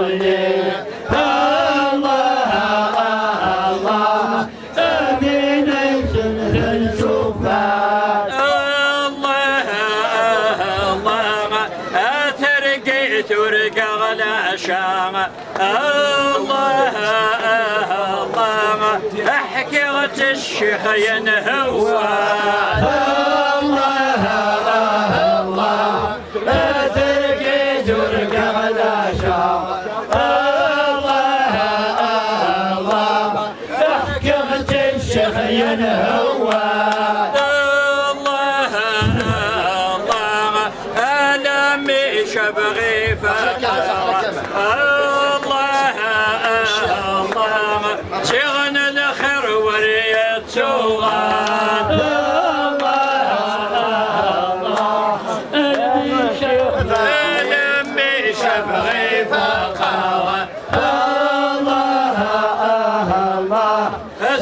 الله شاء الله الله حكيرة الشيخ ينهوى الله الله لا تلقي درك على شاء الله الله حكيرة الشيخ ينهوى الله الله أنا مش أبغي فكرة الله الله شغل الخير وريت سوغان الله أنا مش أبغي فكرة الله الله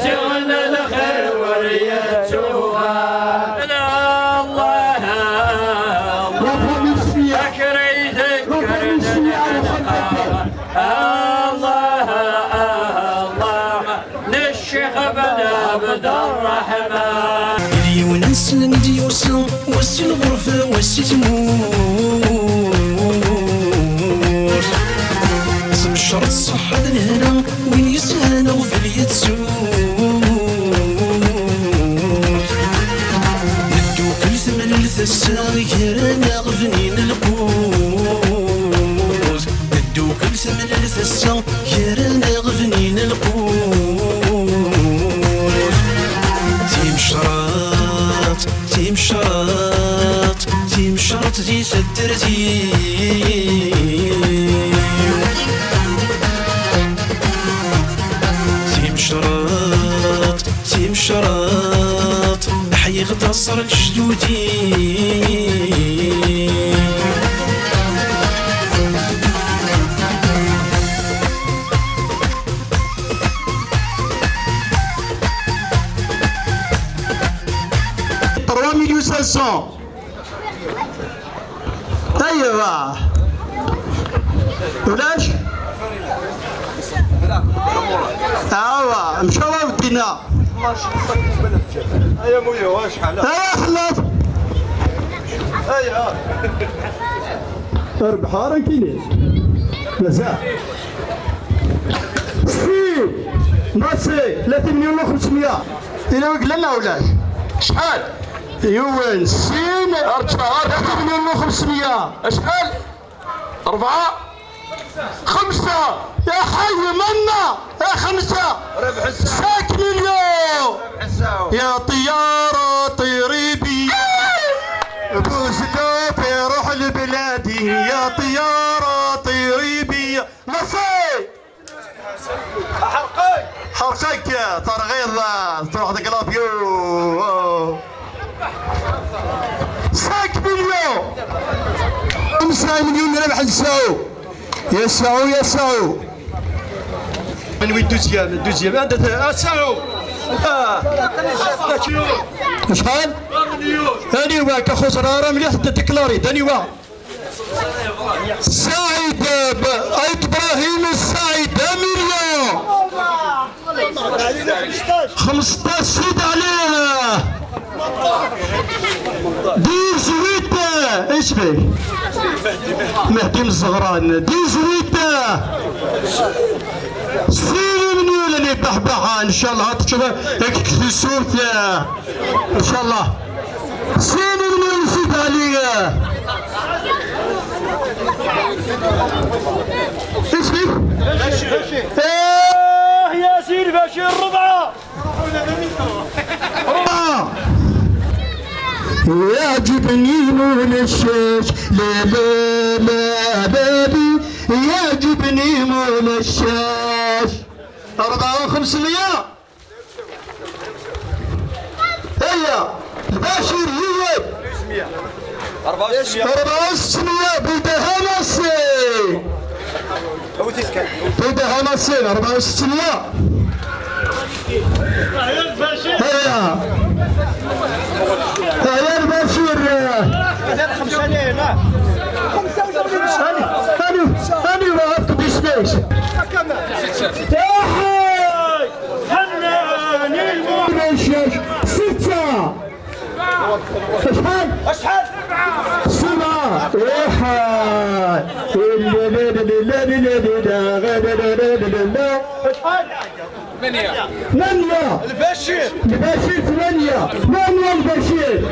شغل الخير وريت سوغان الله أكريتك عبد الرحمن لي وننس ندي وسي الغرفة وسي تمور اسم الشرط صح هذا الهنا وين يسهل وفي يتسور ندو كل ثمن الثساغ كرانا غفنين القوت ندو كل ثمن الثساغ كرانا غفنين القوت تيم شرط دي سدرتي تيم شرط حي غتصر الجدودي ايوه ولاش ايوا مشاو بدينا يا مويا واش حنا ايوا خلاص ايوا ربح راه كاينين مازال سي ناسي 3 مليون و 500 الى قلنا لنا ولاش شحال يوين سين 3 مليون و 500 اشحال 4 5 يا حي منا يا 5 ربح 5 مليون يا طيارة طيري بي بوزدوبي روح لبلادي يا طيارة طيري بي نصي حرقك ترغيض تروح تقلابيو 5 مليون 5 مليون ربح نساو يساو من وين دوزيام عندها ساو شحال؟ ثاني واك اخو زراره مليح تكلاري ثاني واك سعيد ايت ابراهيم السعيد مليون 15 سيد علينا دير زويته ايش بيه؟ مهدي من الزغران دير زويته سيري من يولي بحبحة ان شاء الله تشوف هيك في صورته ان شاء الله سيري من يولي سيد عليا ايش بيه؟ يا سيدي بشير ربعه يعجبني مول الشاش لا لا لا بابي يعجبني مول الشاش 4 و500 هيا الباشر هي 4 و600 بلدها نصي بلدها نصي 4 و600 هيا يا البشير أنا وقفت بسبيس يا حي حناني المرشش 6 اشحال 7 يا حي لا لا لا لا ثمانية البشير 8 البشير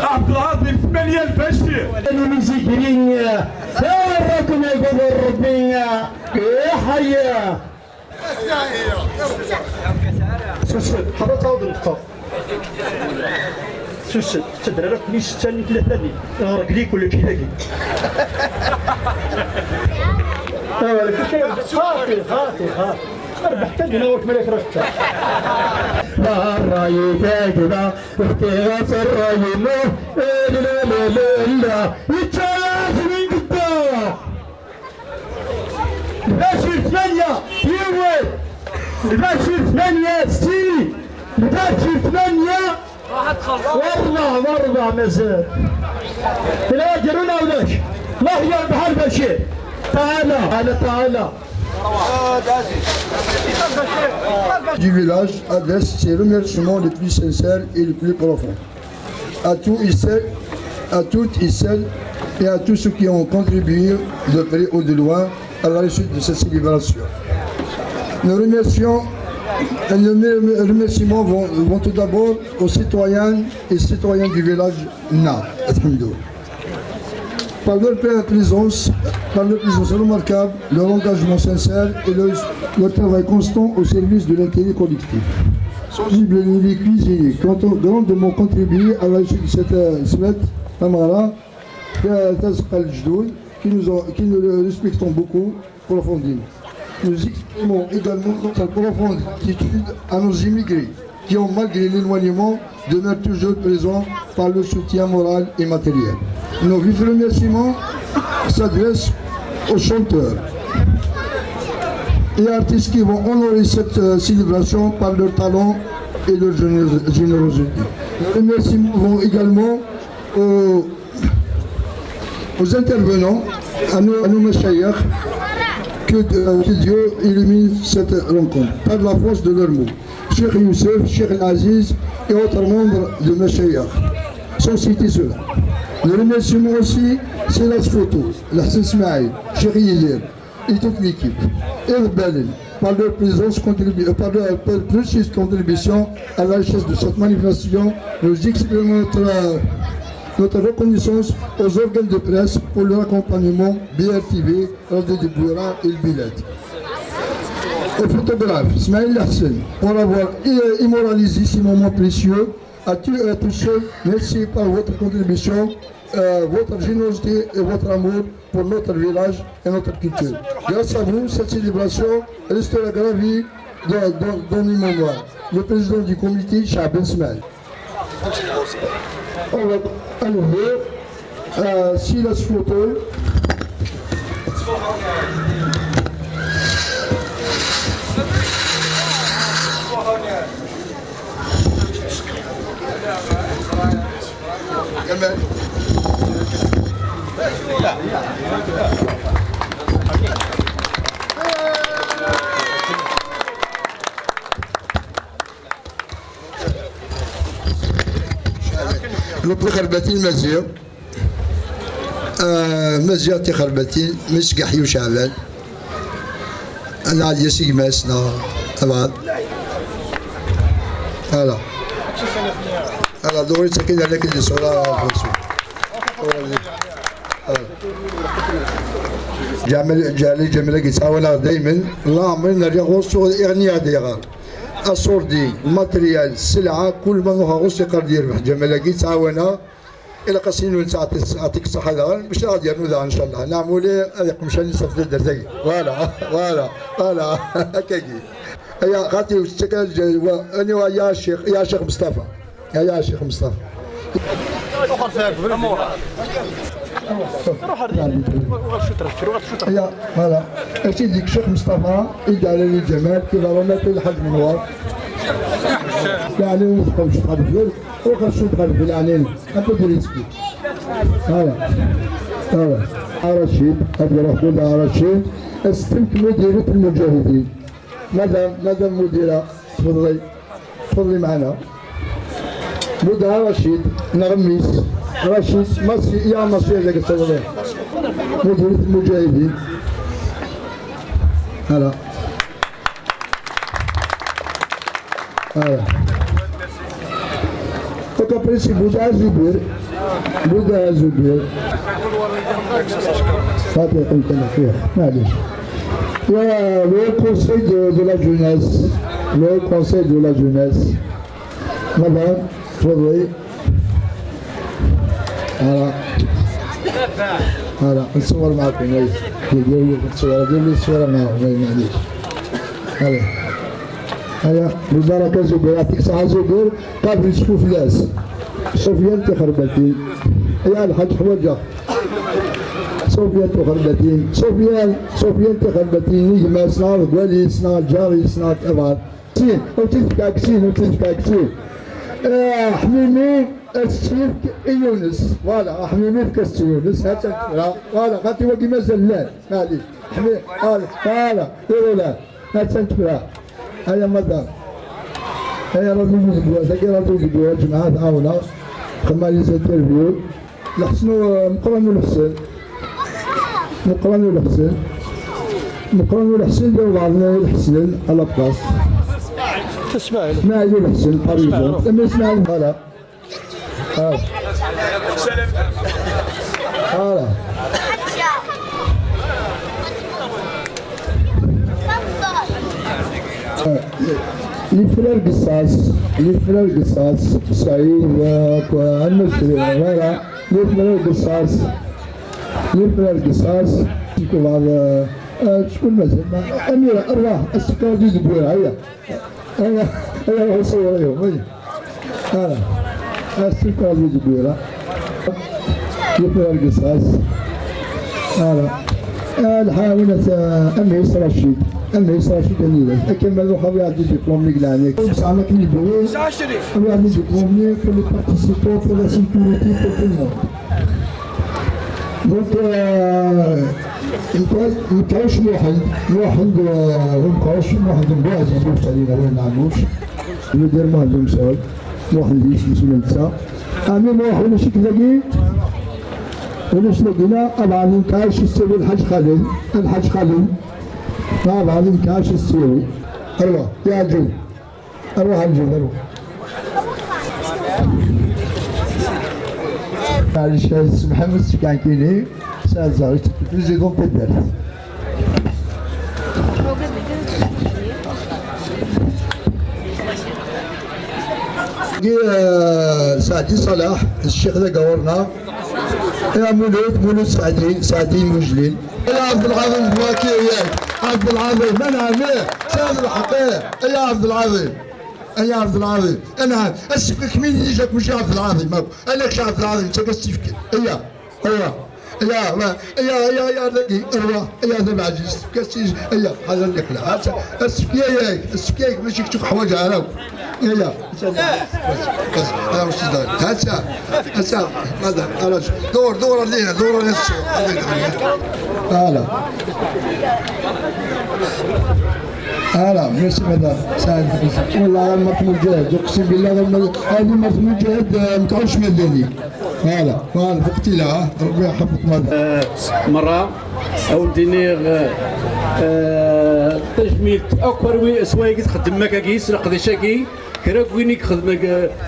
عبد العظيم 8 البشير انا مزيكرين راكم يقولوا ربي يا حيا سوسن حضرت هذا النقطة سوسن تدري لك ليش ثاني 3 ثاني رجليك ولا كذاكي خاطي ربحت لنا وقت ملك رشتا لا الراي كذا اختلاف الراي لا يتشاف من قدام الباشر 8 يوم الباشر 8 60 الباشر 8 والله مازال لا يجرونا ولاش الله يربح البشير تعالى du village adresse ses remerciements les plus sincères et les plus profonds à toutes et celles et à tous ceux qui ont contribué de près ou de loin à la réussite de cette célébration. Nos remerciements vont tout d'abord aux citoyens et citoyennes du village Na. Par leur présence remarquable, leur engagement sincère et leur travail constant au service de l'intérêt collectif. Sensibles les cuisiniers qui ont grandement contribué à la réussite de cette fête Tamara, qui nous respectons beaucoup profondément. Nous exprimons également notre profonde gratitude à nos immigrés qui ont, malgré l'éloignement, demeurent toujours présents par leur soutien moral et matériel. Nos vifs remerciements s'adressent aux chanteurs et artistes qui vont honorer cette célébration par leur talent et leur générosité. Nos remerciements vont également aux intervenants, à nos mashayikh, que Dieu illumine cette rencontre par la force de leurs mots. Cheikh Youssef, Cheikh Aziz et autres membres de mashayikh, sans citer cela. Le remerciement aussi, c'est la photo, la Ismaïl, Cheikh Yidir et toute l'équipe. Et Balil, par leur présence, par leur précieuse contribution à la richesse de cette manifestation, nous exprimons notre reconnaissance aux organes de presse pour leur accompagnement, BRTV, Radio de Boura et le Bilet. Au photographe Ismaël Hassan, pour avoir immoralisé ces moments précieux, à tous ceux, merci par votre contribution, votre générosité et votre amour pour notre village et notre culture. Grâce à vous, cette célébration restera gravée dans les mémoires. Le président du comité, Chaben Ismaël. On va à l'ouvrir, si la photo. نطلق خربتين مزيو مزيو تي خربتين مسقح يو شعبان انا عاد يسيق ماسنا طبعا هلا دوري سكين عليك اللي صورة جامل يتعاون دائما الله عمرنا نرجع اغنياء ديغار الصور دي الماتريال السلعه كل ما نوها غوص يقدر يربح جمالاكي تعاونا الى قاسين نعطيك الصحه دغا باش غادي نوضع ان شاء الله نعملوا لي هذيك مشى نصف الدرزي فوالا هكاكي هيا غادي انا يا شيخ مصطفى يا شيخ مصطفى يا فوالا اكيد ديك الشيخ مصطفى يدعى على الجمال كيف رانا كل حد منوار يعني وثقوا شي تخلف فيه وخرج شي تخلف فيه يعني انت بريسكي هذا رشيد عبد الرحمن رشيد استلمت مديرة المجاهدين مدام مديرة تفضلي معنا مديرة رشيد نغميس رشيد ماشي يا ماشي هذاك الصغير مديرية المجاهدين. هلا وكابريسي بودا زبير فاتح قلت انا فيها معليش. يا لو كونساي دو لا جونيس مدام تفضلي. هلا نصور معكم. ديروا لي الصورة معهم معليش. هيا بالبركة زبير، يعطيك الصحة زبير. قابل نشوفوا فلاس سفيان تخربتي يا الحاج حوجة. سفيان تخربتي نجمة صناعة قوالي صناعة جاري صناعة أبعاد سين وتلفكاكسين حميمي السيف يونس. فوالا حميمي في كاس يونس هاتا فوالا خاطي وقي مازال لا معليش حميمي فوالا ولا هاتا نتفرا. هيا مدام هيا راجل زبوا جماعة تعاونا خمالي سانترفيو لحسنو مقرن الحسن داو بعضنا الحسن على بلاص تسمع اسماعيل الحسن قريبا لما اسماعيل هلا هلا لي فرار قصاص سعيد والمسري ولا لي فرار قصاص يكون هذا شكون مثلا أميرة أرواح السكر دي زبويرة. هيا صور اليوم هلا السكر دي زبويرة لي فرار قصاص. هلا الحاولة أمي يسرى الشيء أنيلا أكمل وخاوي عندي دبلوم نقلاني بس أنا كني بوي أنا عندي دبلوم ني في البارتيسيبون في لا سيكوريتي في الموند. دونك مكاوش واحد مكاوش واحد مباز يدوش علينا وين نعموش يدير ما عندهم سؤال واحد ليش مسؤول نتاع أمين واحد ماشي كذا ونش لقينا طبعا مكاوش يسوي الحاج خالد طبعا مكاوش يسوي أروح يا جو أروح معليش محمد سكان كيني سازار بريزيدون تدرس سعدي صلاح الشيخ ذا قورنا يا مولود سعدي مجلين يا عبد العظيم بواكي وياك عبد العظيم انا عميه سعد الحقيق يا عبد العظيم انا اسفك مين اللي جاك مش عبد العظيم انا كش عبد العظيم انت اسفك يا ذكي يا ذا العجيز كاسيج هذا اللي خلع السكيك ماشي تشوف حوايج على يا بس انا مش داير هسه ماذا دور لينا دور نفسه هلا ماشي ماذا سعد والله المرت مجاهد اقسم بالله هذه المرت مجاهد مكاوش مدني هلا فقتي لها ربي يحفظك مرة او دينيغ تجميل اكبر وي سوايق تخدم مكاكيس نقضي شاكي كراك وين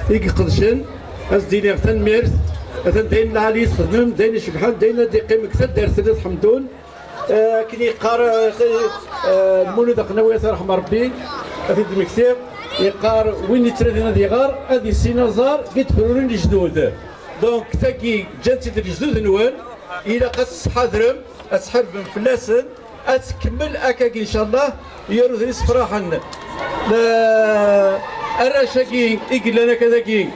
يقدشن از دينيغ تنميرت داين العالي تخدم داين شبحان داين دقيق مكتب داير ثلاث حمدون كني قار المولود قناوي رحم ربي في المكتب يقار وين يتردنا ديغار هذه السنه زار قد فرورين الجدود دونك تاكي جانتي الجدود نوال الى قص حاضرم اسحب من فلاسن اتكمل اكاكي ان شاء الله يرد ريس فرحا الرشاكي اقلنا كذاكي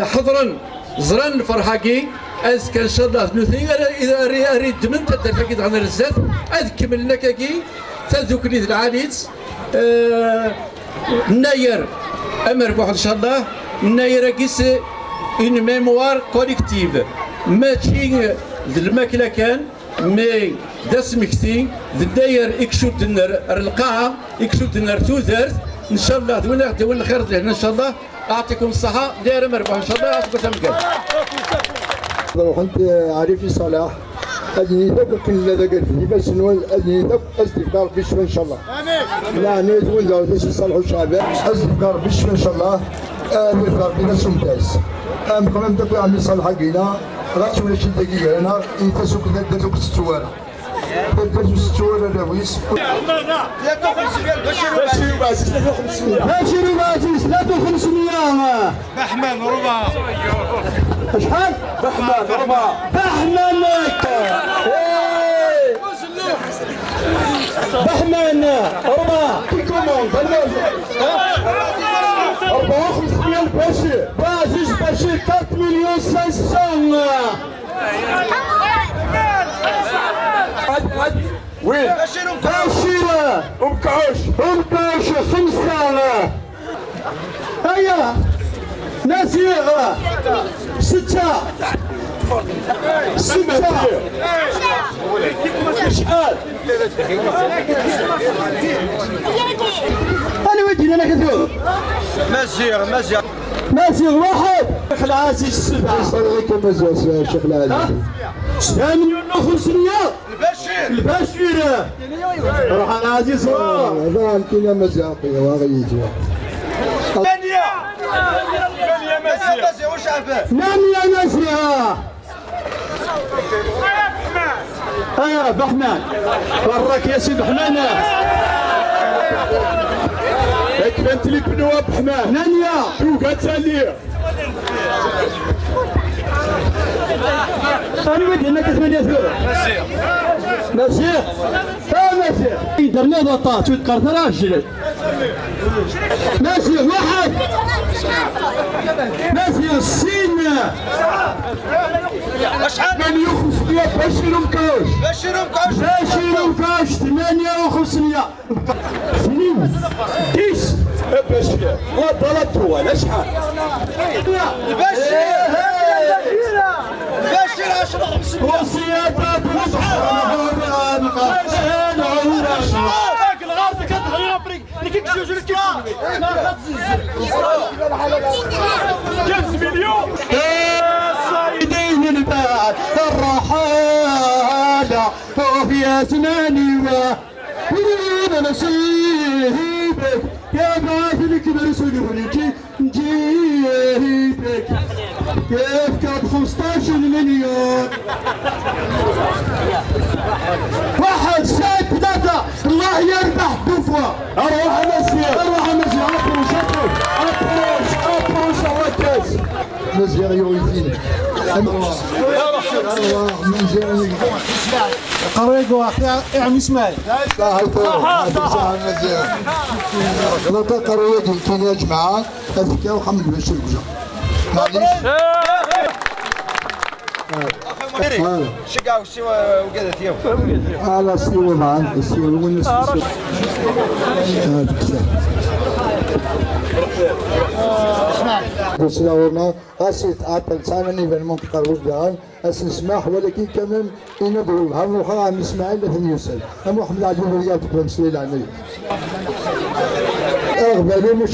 حضرا زران الفرحاكي أزكى إن شاء الله نثني إذا أريد من تدفقت عن الرزات أذكمل لك كي تذكرني العاليت ناير أمر بوح إن شاء الله ناير كيس إن ميموار كوليكتيف ماشي الماكلة كان مي داس مكتي الداير إكشوت القاعة إكشوت النار توزرت إن شاء الله دون الخير لهنا إن شاء الله أعطيكم الصحة داير أمر بوح إن شاء الله أعطيكم تمكن. وحنت عارفي صلاح أدنيتك كنا ذاك الفني باش نول أدنيتك أصدق ربي يشفى إن شاء الله. آمين. يعني تقول له باش يصلحوا الشعب أصدق ربي يشفى إن شاء الله. آمين ربي ناس ممتاز. قرن داك عمي صالح كينا راه ولا شي دقيقة أنا يتسوق داك الستوارة. داك الستوارة داويس. 53 بشير وبعزيز 53 بشير وبعزيز 300 بحمان ربع شحال؟ بحمان ربع بحمان بحمان ربع كومون 54 بشير بعزيز بشير 4,500,000 وين؟ بشير ومكعوش 5,000 هيا نزيغ 6 شحال؟ أنا ودينا أنا كثير مزيغ واحد شيخ العزيز 7 عليكم مزيغ شيخ العزيز 7,500,000 البشير روح العزيز هذا كنا مزيغ وغيتي 8 مزيغ بحمان وراك يا سي بحمان كفنت لي بنوا بحمان نانيا وقالت لي أنا ودي أنك 8 مزيغ مزيغ درنا بطاط وتقرط راجل مزيغ واحد مزيغ 60 شحال؟ 500 بشير ومكاوش 8,500 سنين 10 بشير وضربت هو لا شحال؟ البشير 10,500 وسيادات الصايدين البعد الرحالة وفي أسناني وين نصيبك يا باذلك برسولك نجيبك كيف كان 15 مليون 1 6 3 الله يربح دفوة اروح مسير ابروش ركز مزيغ يويتين قريقو اعمي اسماعيل لا تقرية كاين يا جماعة أذكى وحمد بشير بجا معليش شقاو وقالت يوم على السيوة معانا السيوة والناس نصورنا اسيت ابل سامن ايفينمون كقروش داعي اس نسمح ولكن كمان ينظروا لها نروحوا عم اسماعيل في يوسف ام محمد عبد الرياض بن سليل علي غبالو مش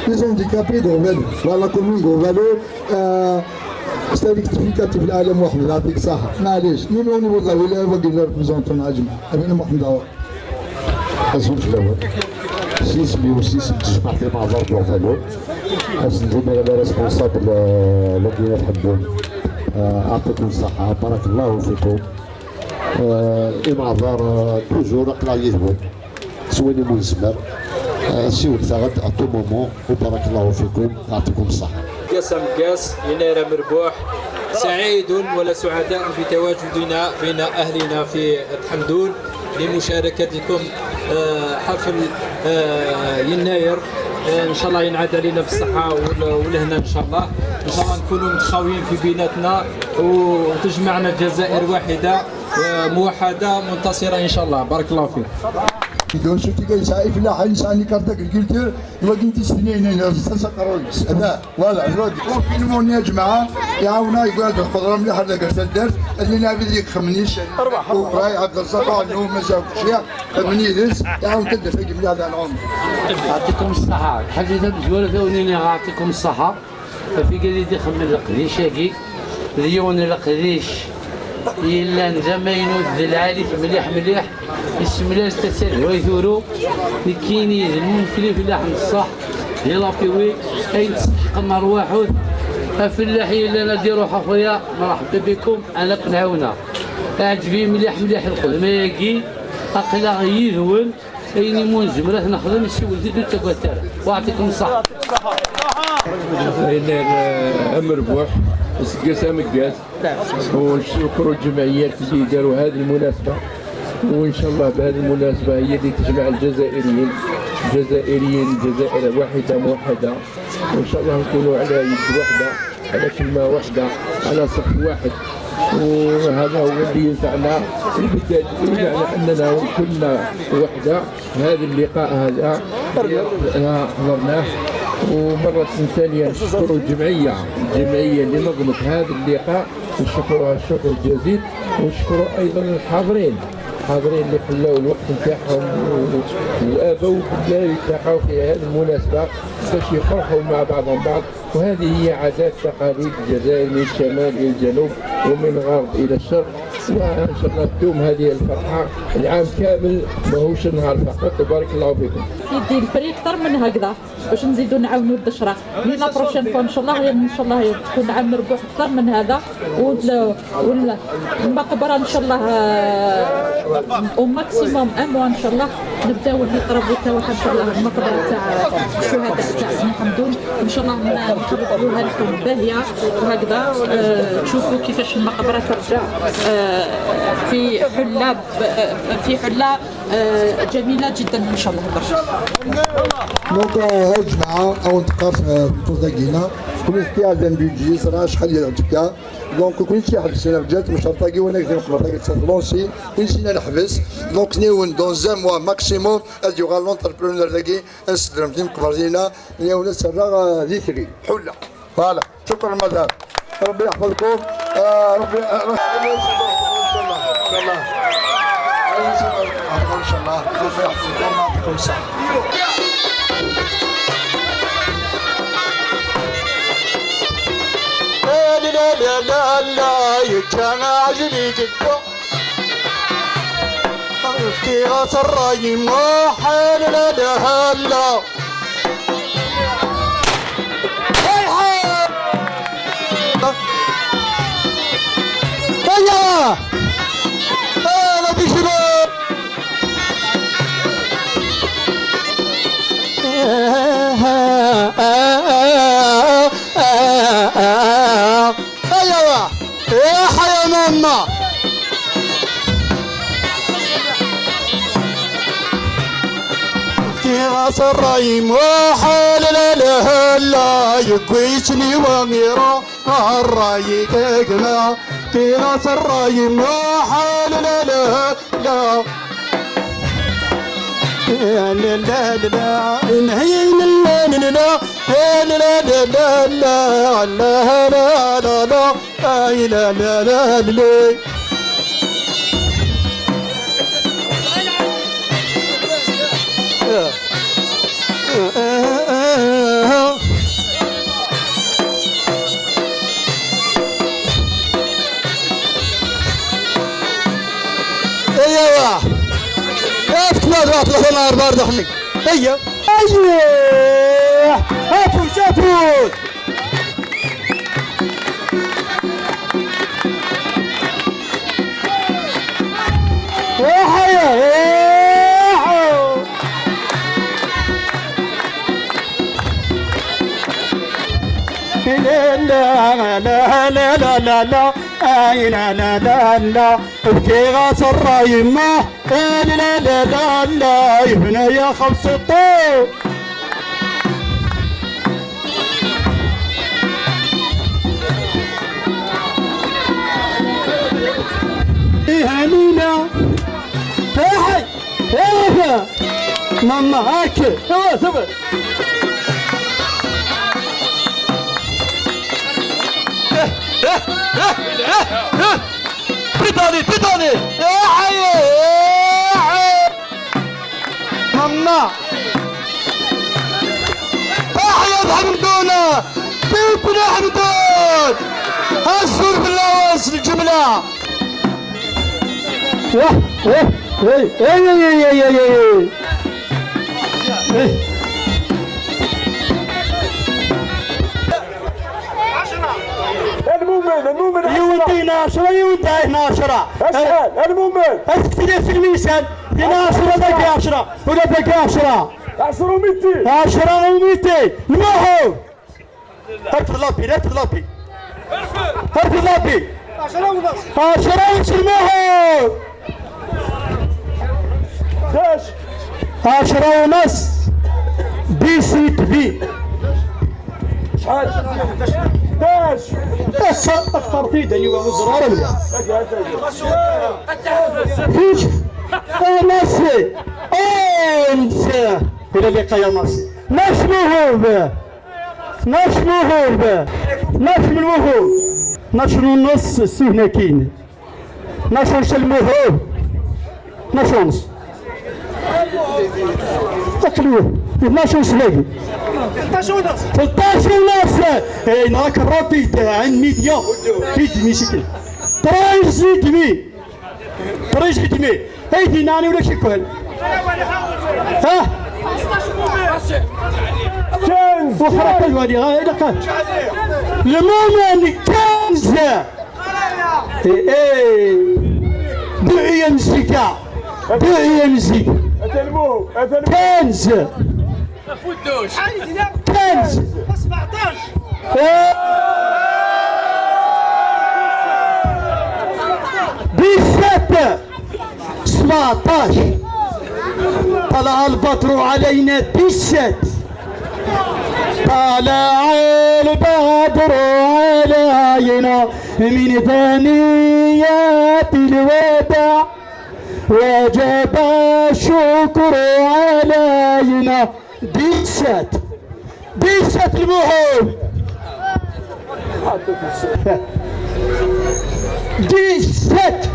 لي زونديكابي غبالو ولا كومين غبالو ستاتيكتيفيكاتيف العالم واحد يعطيك الصحة معليش من هون والله ولا وقلنا ريبريزونتون اجمع ابن محمد عوض الزوج الاول سيس بيوسيس تجمع في معذر بوغالو حسن ديما لا ريسبونسابل لدينا تحبون اعطيكم الصحة بارك الله فيكم معذر توجور اقلع يذبون سواني منزمر سيو ثغد ا تو مومون وبارك الله فيكم يعطيكم الصحة. قاس مقاس يناير مربوح سعيد ولا سعداء بتواجدنا بين اهلنا في تحمدون لمشاركتكم حفل يناير ان شاء الله ينعاد علينا بالصحه والهنا ان شاء الله نكونوا متخاويين في بيناتنا وتجمعنا الجزائر واحده موحده منتصره ان شاء الله. بارك الله فيك. دون شفتي كاين ساعي في اللاحة إنساني كارتك الكلتر يوقين تسنين نرسل قرويس هذا ولا الوقت وفيلمون يا جماعة يعاونا يقول هذا الخضرة مليحة هذاك السدر اللي نعرف ذيك خمنيش وراي عبد الصفا إنه مزاج شيء خمنيش يعاون تدر في جميع هذا العمر. يعطيكم الصحة حقيقة بزولة ثوني يعطيكم الصحة في قليل خمن القديش هاكي اليوم القديش إلا نزمينو العالي مليح مليح يسملاش تسال ويثورو كيني المنفلي فلاح نصح يلا بيوي كاين تستحق مروحوت فلاحين اللي نديرو خويا مرحبا بكم انا قنعونا عجبي مليح مليح الخدمه ياكي اقلا يذون ايني مون جمرات نخدم نسول زيدو تاكوتار ويعطيكم الصحه. مربوح سقاسة مقاس ونشكروا الجمعيات اللي داروا هذه المناسبة، وإن شاء الله بهذه المناسبة هي اللي تجمع الجزائريين جزائر واحدة موحدة، وإن شاء الله نكونوا على يد واحدة على كلمة واحدة على صف واحد، وهذا هو اللي ينفعنا بالدليل على أننا كلنا وحدة. هذا اللقاء هذا حضرناه، ومرة ثانية نشكر الجمعية اللي نظمت هذا اللقاء، نشكرها الشكر الجزيل، ونشكر أيضا الحاضرين اللي خلاو الوقت نتاعهم وابوا بالله يتلاقاو في هذه المناسبة باش يفرحوا مع بعضهم بعض. وهذه هي عادات تقاليد الجزائر من الشمال إلى الجنوب ومن الغرب إلى الشرق، وإن شاء الله تدوم هذه الفرحة العام كامل ماهوش نهار فقط. وبارك الله فيكم. يدي الفريق أكثر من هكذا باش نزيدوا نعاونوا الدشرة لا بروشين فوا ان شاء الله تكون عام مربوح أكثر من هذا، والمقبرة ان شاء الله وماكسيموم اموا ان شاء الله نبداو نقربوا تاعها ان شاء الله المقبرة تاع الشهداء تاع بن حمدون ان شاء الله نخرجوها لكم باهية، وهكذا تشوفوا كيفاش المقبرة ترجع في حلة جميلة جدا ان شاء الله. دونك هاو الجماعة أو نتقار في بوزاكينا كل استيعاب ديال بيجي صراحة شحال ديال عتكا، دونك كل شي حد سنة رجعت مش هرطاقي وانا كنت نقدر تلونسي ونسينا نحبس، دونك نيون دون زان موا ماكسيموم اديوغا لونتربرونور داكي نستلم في مكبر ديالنا نيون سرا ذيثري حلة. فوالا شكرا مدام، ربي يحفظكم. ربي ان شاء الله ان شاء الله سوف يحفظكم ويعطيكم الصحة. لا لا لا لا يكان عجلي جدا في غاص الراي موحل. لا لا لا هيا انا بشباب ايوه يا حيا ماما في غاص الراي موحل. لا لا لا يكويشني واميرو الراي تقنا في غاص الراي موحل. لا لا لا لا لا لا لا انهينا لا لا لا لا لا لا لا لا لا لا اي لا لا لا لا ايوه ما تروح نهار بارد احمي. ايوه هاتوا شافوا وحيا لا لا لا لا لا لا لا اي لا لا لا لا في غاص الراي ما لا لا لا لا لا يبنى يا خمس الطيب هنينا هاي هاي ماما هاك هو ثبت بيطاني يا حي ماما احيا حمدونا كيف حمدون اسفل بالله واسل الجمله المؤمن يودينا 10 يودينا 10 المؤمن اسكتي في الميزان هنا 10 باقي 10 ولا باقي 10 10 و200 10 و200 الموهوب ارفض لابي ارفض لابي ارفض لابي 10 ونص 10 ونص الموهوب 10 ونص بي سي بي شحال 11 الترتيب اللي هو زرار ولا فيش ناسي انت الى اللقاء يا ناصر ناش موهوب ناش موهوب ناش من موهوب ناش ونص السهنة كاين ناش ونص الموهوب ناش ونص تقلوه 12 ونص باقي 13 ونص 13 ونص اي ناك الرابي تاع الميديا في مشكل طريج دمي طريج دمي هيدي ناني ولا شكون ها 15 وخرج الوادي غير قال المؤمن كنز اي دعي مزيكا دعي مزيكا كنز كنز 17 طلع البدر علينا 17 طلع البدر علينا من ثنيات الوداع وجب الشكر علينا 17 الموهوب 17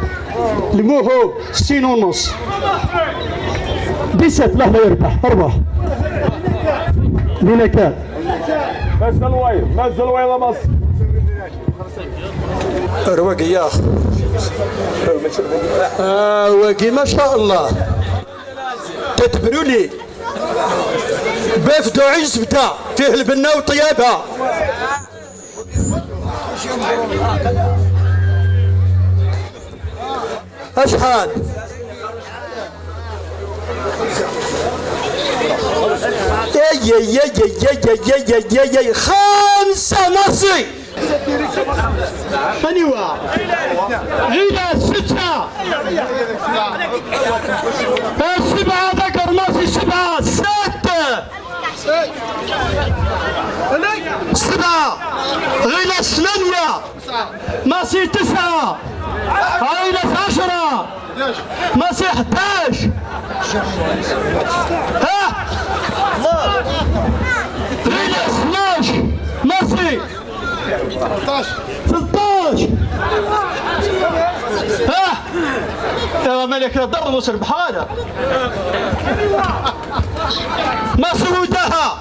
الموهوب 60 ونص 17 لا يربح اربح من كان مازال الويل مصر رواقي يا اخ رواقي ما شاء الله تتبروا لي بافدو عز بدا فيه البنه وطيابها اشحال يا 5 مصري أنيوا إلى 6 7 ذكر مصري 7 7 غير 8 مصري 9 غير 10 مصري 11 ها غير 12 مصري 16 ها يا ملك الضر مصر بحالة مصر ودها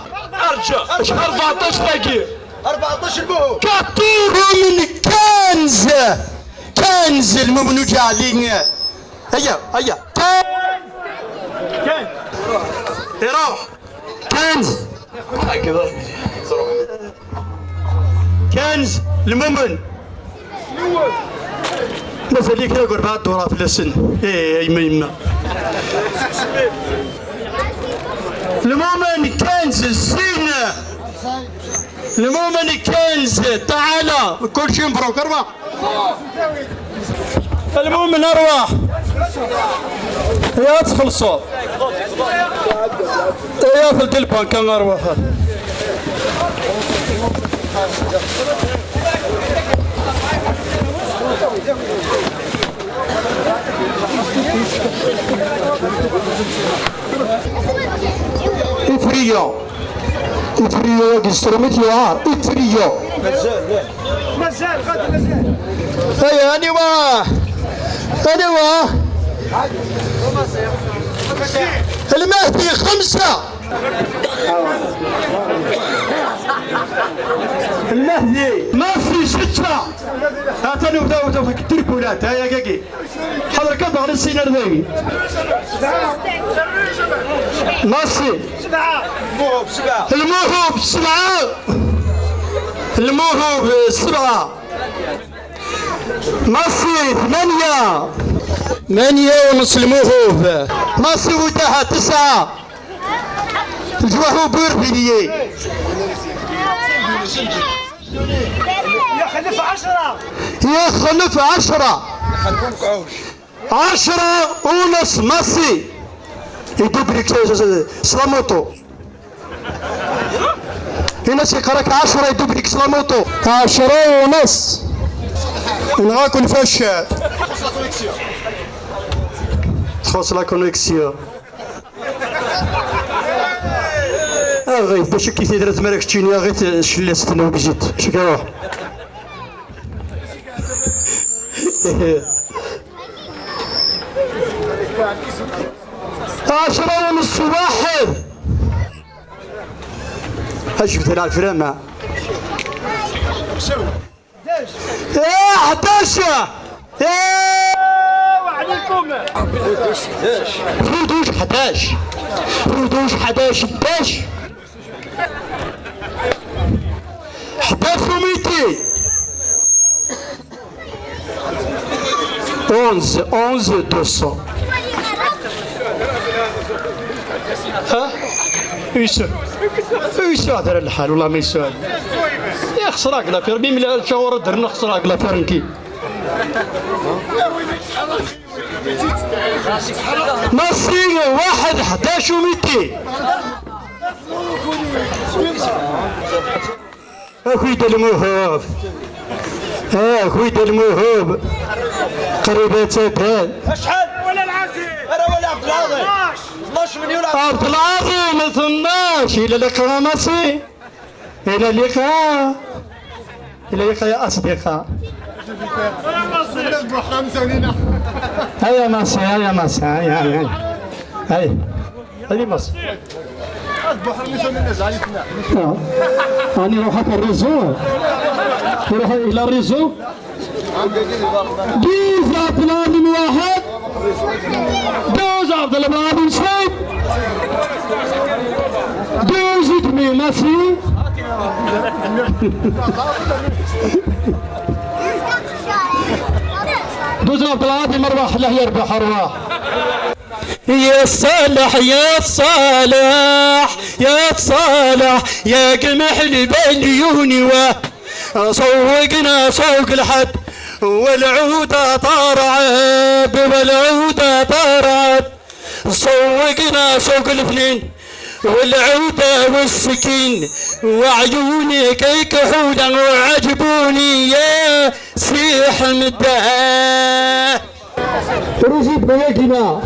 ارجع 14 باقي 14 المهم كاتور من كنز الممنوع جالين هيا كان يروح كنز كنز المؤمن مثل ليك يا قربات دورة في السن ايه يما المؤمن كنز الزينة المؤمن كنز تعالى كل شيء مبروك ارواح المؤمن ارواح يا ادخل الصوت يا في التليفون كان ارواح إفريو قصرمت يوار إفريو مازال هيا أنيوا المهدي 5 المهدي ما في 6 هاتني وبداو في التربولات هيا كاكي شحال ركب على السينار ذاك ماشي الموهوب سبعة الموهوب سبعة ماشي ثمانية ونص الموهوب ماشي وتاها 9 الجوهوب بربيلية يخلف 10 يخلف 10 ونص ماشي يدبرك سلاموتو هنا سيقراك 10 يدبرك سلاموتو 10 ونص نغاكم فاش تخص لا كونيكسيون غير باش كي تدرت مالك تشيني غير شلستنا وبجيت شكرا 10 ونص واحد شفت انا الفرامة 11 وعليكم فردوش 11 11 وميتي 11 200 ها يسوى هذا الحال والله ما يسوى يا خسراك لا فير بيم لا الشاور درنا خسراك لا فيرنكي مصري واحد 11 و200 اخويا الموهوب اخويا الموهوب قريبات سداد شحال ولا العزيز انا ولا عبد العظيم 12 مليون عبد العظيم 12 الى اللقاء مصري الى اللقاء يا اصدقاء هيا مصر هيا مصر هيا هذه مصر أنا روحت الريزو نروح إلى الريزو 12 عبد العظيم واحد 12 عبد العظيم سعيد 12 دمي مصري 12 عبد العظيم أرواح له يربح أرواح يا صالح يا صالح يا صالح يا قمح البليوني صوقنا صوق الحد والعودة طارعب والعودة طارعب صوقنا صوق الاثنين والعودة والسكين وعيونك يكحولا وعجبوني يا سي حمدان رجيب بياكنا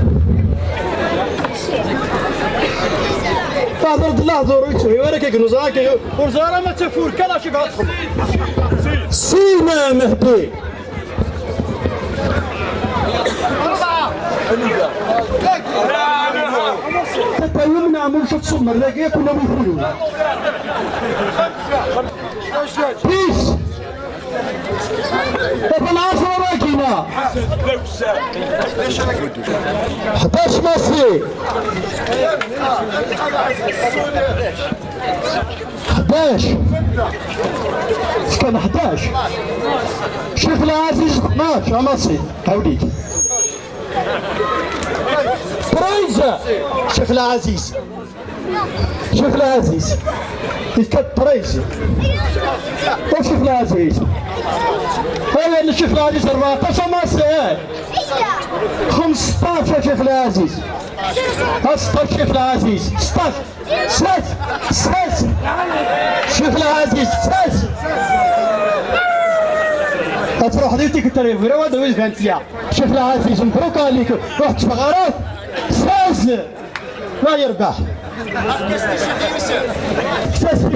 هذا الله دورك وراك كنوزاك ورزاره ما تفول كلا شي بعضكم سيما مهدي حتى يوم نعمل شوط صمر لاقيه كنا بنقولوا بيس العصر راكينا 11 مصري 11 كان 11 شيخ العزيز 12 مصري هاوليك بريزة شيخ العزيز شيخ العزيز يتكت بريزة وشيخ العزيز هذا اللي شيخ العزيز 14 مصري 15 شيخ العزيز 16 شيخ العزيز 16 6 شيخ العزيز 6 تروح ديتك التليفون وهذا وين كانت يا شيخ العزيز مبروك عليك واحد شغارات 16 ما يربح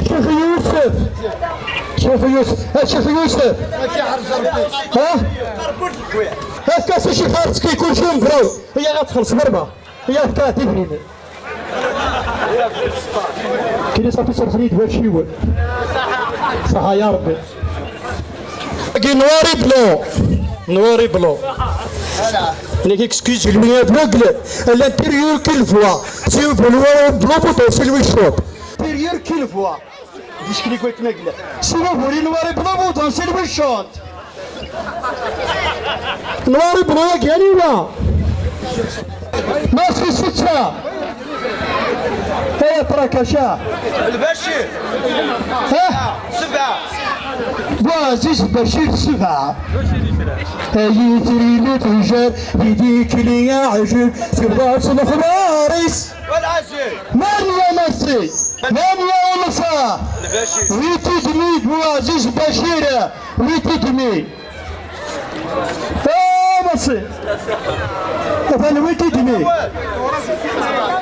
شيخ يوسف شيخ يوسف شيخ يوسف ها هاكا شي خارج كيكون شي مبرو هي غتخلص بربا هي كاتبني كي صافي صرفني دابا شي هو صح يا ربي نواري بلو انا كيكسكيز المياه بلاقل الانتيريور كل فوا سيو في الوا بلوبوتو في الويشوب انتيريور كل فوا ديش كلي قلت نقل سيو في الوا بلوبوتو في الويشوب نواري بلاك يعني لا ما في ستة هيا تراكشا البشير ها 7 وعزيز بشير 7 هاي تريد تجار يديك لي يا عجل في راس الخباريس والعجل مريم مصري مريم ونصا ويتي تميد وعزيز بشير ويتي تميد مصري مثلا ويتي تميد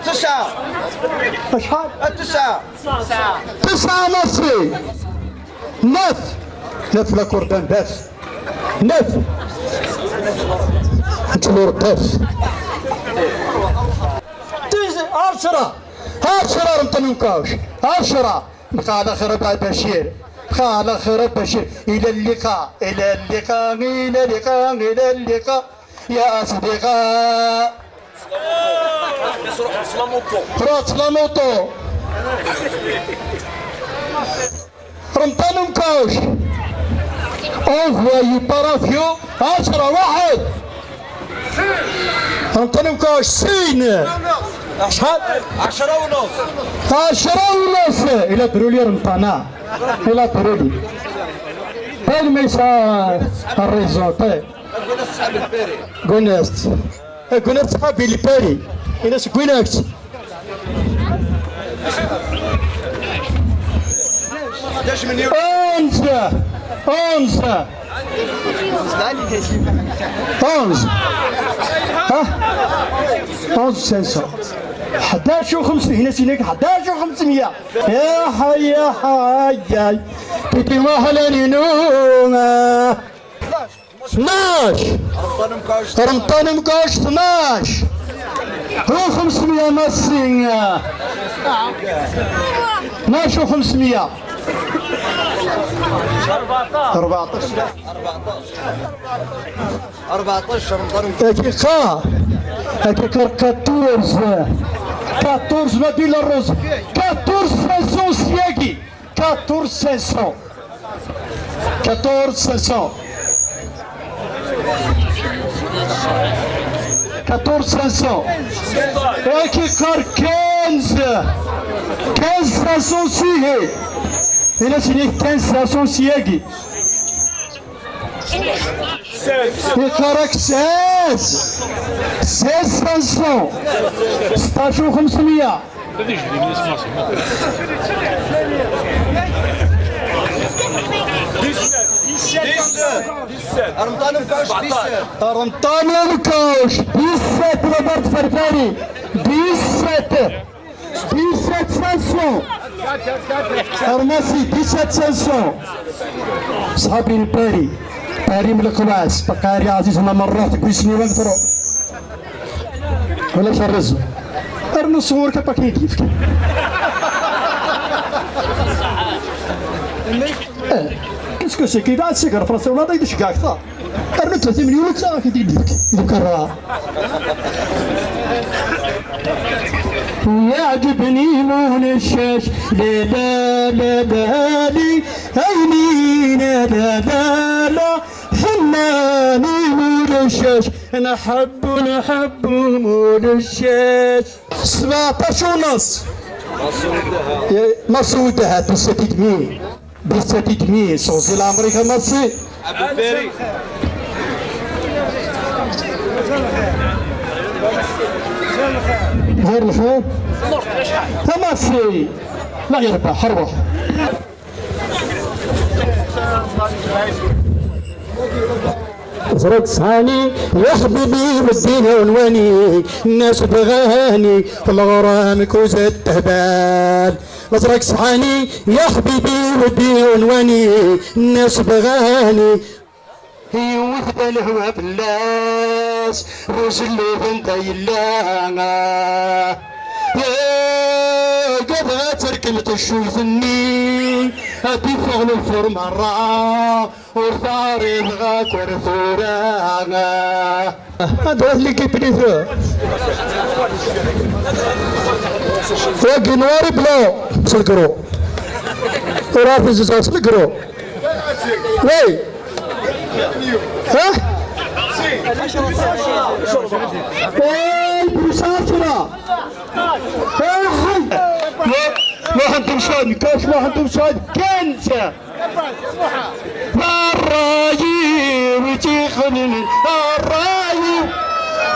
9 اشحال 9 مصري نف لا كردان بس نف انتلور بس 10 رمطنوكاوش 10 قال خرب بشير قال خرب بشير الى اللقاء الى اللقاء الى اللقاء الى اللقاء يا اصدقاء روح سلاموتو رمطنوكاوش انفوايي بارافيو 10 واحد رمطنوكاوش سين شحال 10 ونص 10 ونص الى درولي رمطانا الى درولي بين ميسا الريزونتي قناست صحابي الباري الى قناست 11 مليون 11 500 11 و500 هنا سيناك 11 و500 يا حي يا حي كيتي وهلاني نوما 12 رمطان مكاش 12 هو 500 مصرية 12 و500 14 دقيقة 14 ما بين الرز 14 سياقي 14 500 اكي كار 15 سيهي هنا سيني 15 سياقي يكرك 16 16 و500 رمضان مكاوش 17 رمضان مكاوش 17 روبرت فرفاري 17 500 ارماسي 17 صحابي الباري باري من القواس بقاري عزيز انا مرات كويسني ونقدروا ولا شرزوا ارنو صور كباكي كيف كيسكو سي كي بعد سيكر فرنسا ولا يدش كاع كثار ارنو 3 مليون تاع كي دير لك الراه يعجبني لون الشاش لا لا لا لا لي عيني لا لا لا لا حناني مول الشاش نحب مول الشاش 17 ونص مسودها بالستة دمي صوصي الامريكا مصي عبد غير الخير تمسي لا يربح حروح زرق صاني يا حبيبي وديني عنواني الناس بغاني في الغرام كوز التهبال زرق صحاني يا حبيبي وديني عنواني الناس بغاني هي وحدة الهوى باللاس وزلي بنت يلانا يا قبها تركنت الشوفني هاتي فغل الفرم الرا ورثاري بغاك ورثورا هذا اللي كيبريثو واقي نواري بلو سلقرو ورافي زوز سلقرو وي ها المسافرة واحد تمشون كاش واحد تمشون كنسة الراجي وتيخنن الراجي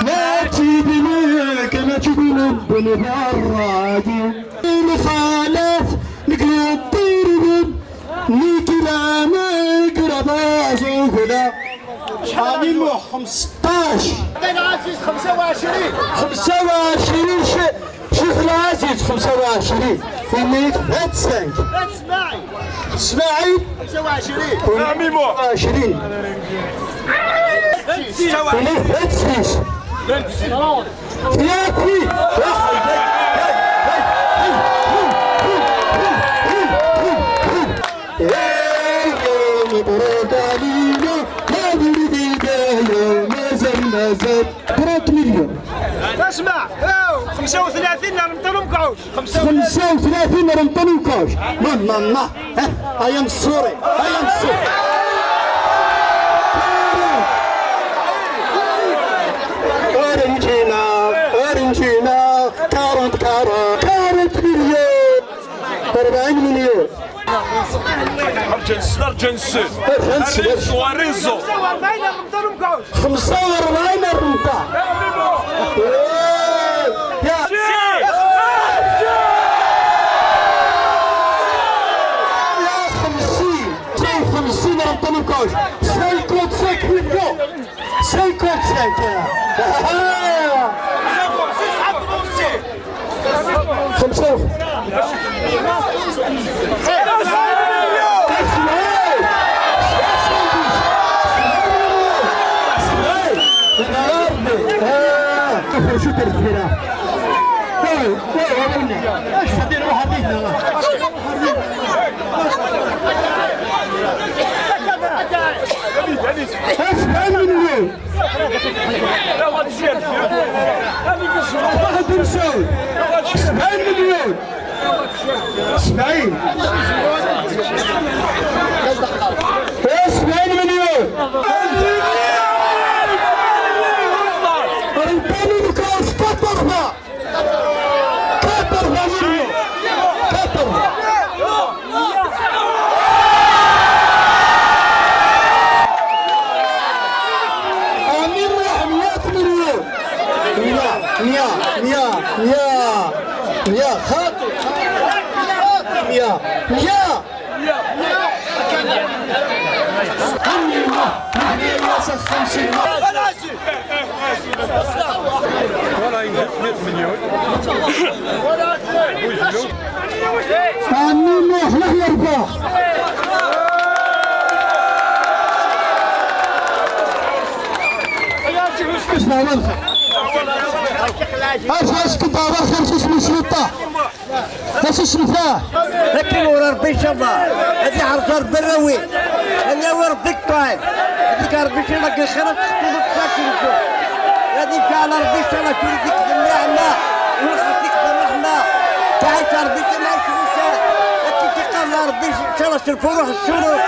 ما تجيبني كما تجيبني بن الراجي مخالف نقلب طيرهم نكلا ما قرباش وكذا شحال من 15 العزيز 25 شيخ العزيز 25 وميت 25 اسماعيل 25 ميمو 20 وميت 26 مبروك علينا هذه البداية ما زال 30 مليون اسمع 35 نرمطلو مكعوش 35 نرمطلو مكعوش ما هيا الصوري هيا الصوري أرنجينا 40 مليون 40 مليون ارجنس وريزو 45 الرمطة يا 50 رمطة من كوش 55 مليون 55 شو ترفينا؟ ايش تدير وحدينا؟ اسمع مني واحد مسوي 70 مليون 70 مليون يا خاطر يا ولا 100 مليون عني لا يربح اش كنت عارف خمس اسم الشرطه اش اسم فيها لكن ورا ربي ان شاء الله هذه عرض ربي الروي انا وربي طيب هذيك ربي شي لك الخير تخطو ساكن هذيك على ربي ان شاء الله كل ديك النعمه وخصك الرحمه تعيش ربي كما يشوف لكن تقال ربي ان شاء الله شرفوا روح الشروق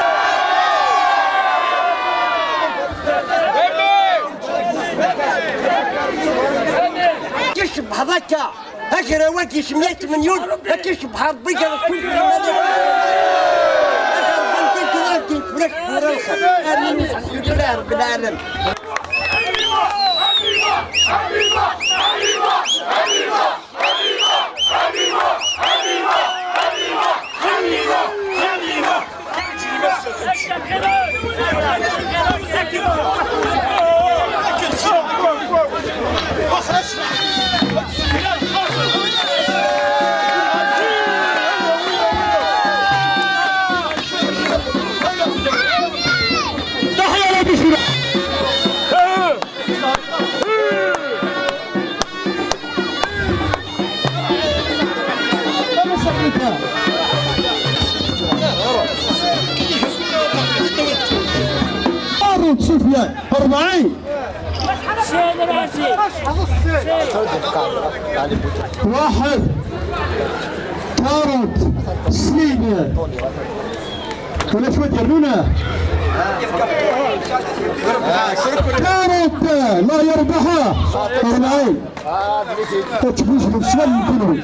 تشبح هذاك هاك رواك 100 مليون تشبح ربي كان كل الحمد لله رب العالمين 40 واحد 40 سنين ولا شو ديرونا 40 لا يربحها 40 ما تجيبوش بالسوال نكونوا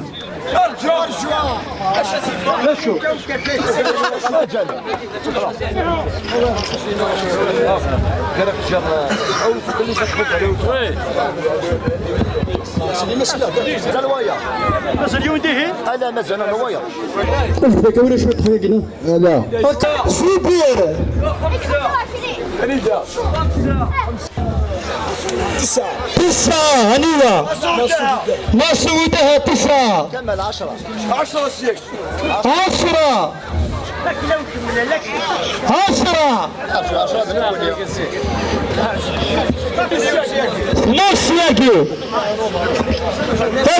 سوبر تسعة هنية ما سودها تسعة كمل 10 سيك 10 12 ياكي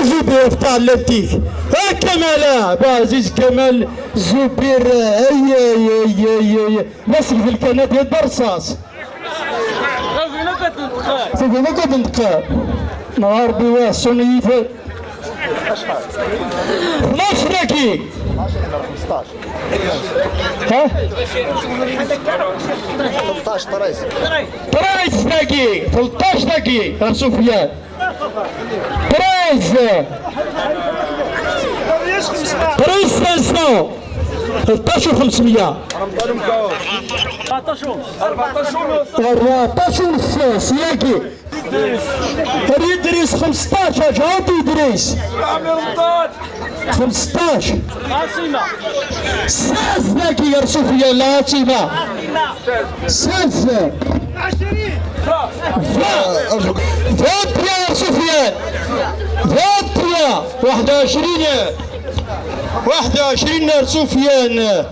زبير بتاع اللتيك ها كمال عزيز كمال زبير اي مسك في الكنادي برصاص سيدي ما كنت نتقال نهار بواه سنيف 12 ياكي 15 ها 13 طريز باقي 13 باقي يا سفيان طريز 500 13,500 14 ونص ياكي يدريس 15 جاوب يدريس 15 16 باقي يا سفيان لا عاصمة 16 23 يا سفيان 23 21 يا سفيان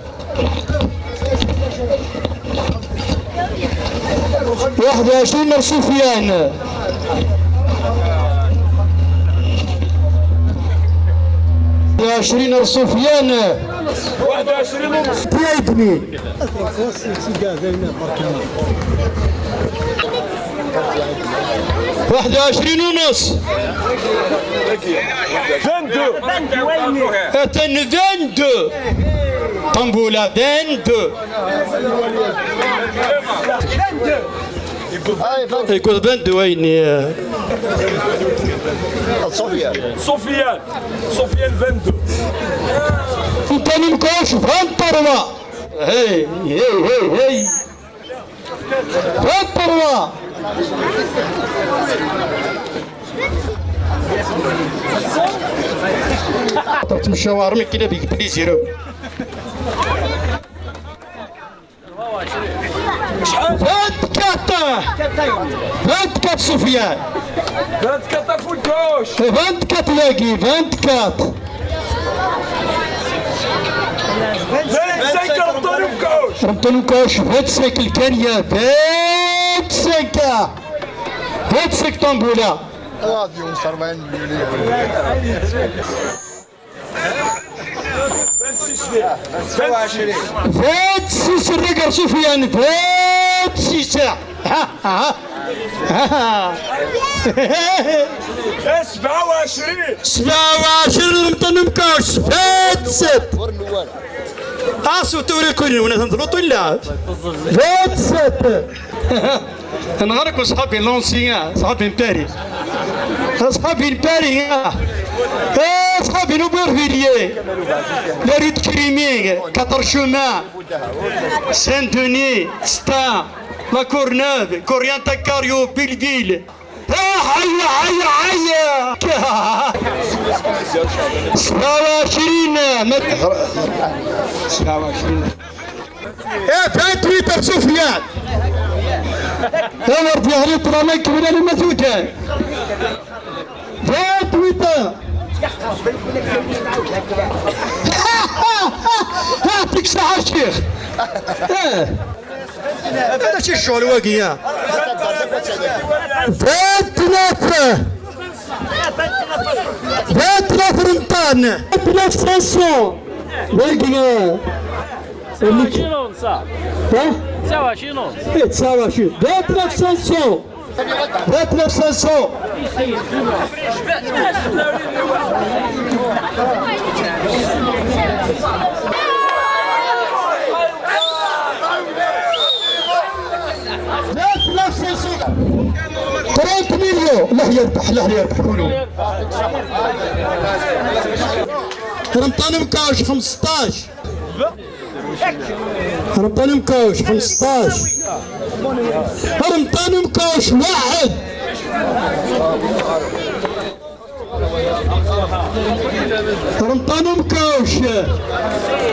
21 يا سفيان 21 يا سفيان 21 ونص تيدني 21 ونص 22 طنبولة 22 يقول 22 وين سفيان 22 انت نمكوش 23 هي 23 طلعت من الشوارع كده بيك بليزيرو 24 سفيان 24 فوت جوش 24 لاقي 24 25 رمضان كوش 25 الكانية 25 طنبولة راديو 40 مليون 26 الرقم سفيان 26 27 رمضان كوش 26 اسو توري كل وانا تنضبط ولا 27 انا غيرك وصحابي لونسيان صحابي مباري صحابي مباري صحابي نوبورفيليي لا ريد كريمي 4 شومان سان دوني ستان لا كورنوف كوريانتا كاريو بيلفيل حيا 27 28 سفيان ورد يهري طرامك من المسودان 28 هاتيك ساعة الشيخ هذا شي الشغل واقي 29 رمضان 29 واقي 29 صح 29 2900 2900 30 مليون. الله يربح الله يربح كلهم. رمضان مكاوش 15 رمضان مكاوش 15 رمضان مكاوش 1 رمضان مكاوش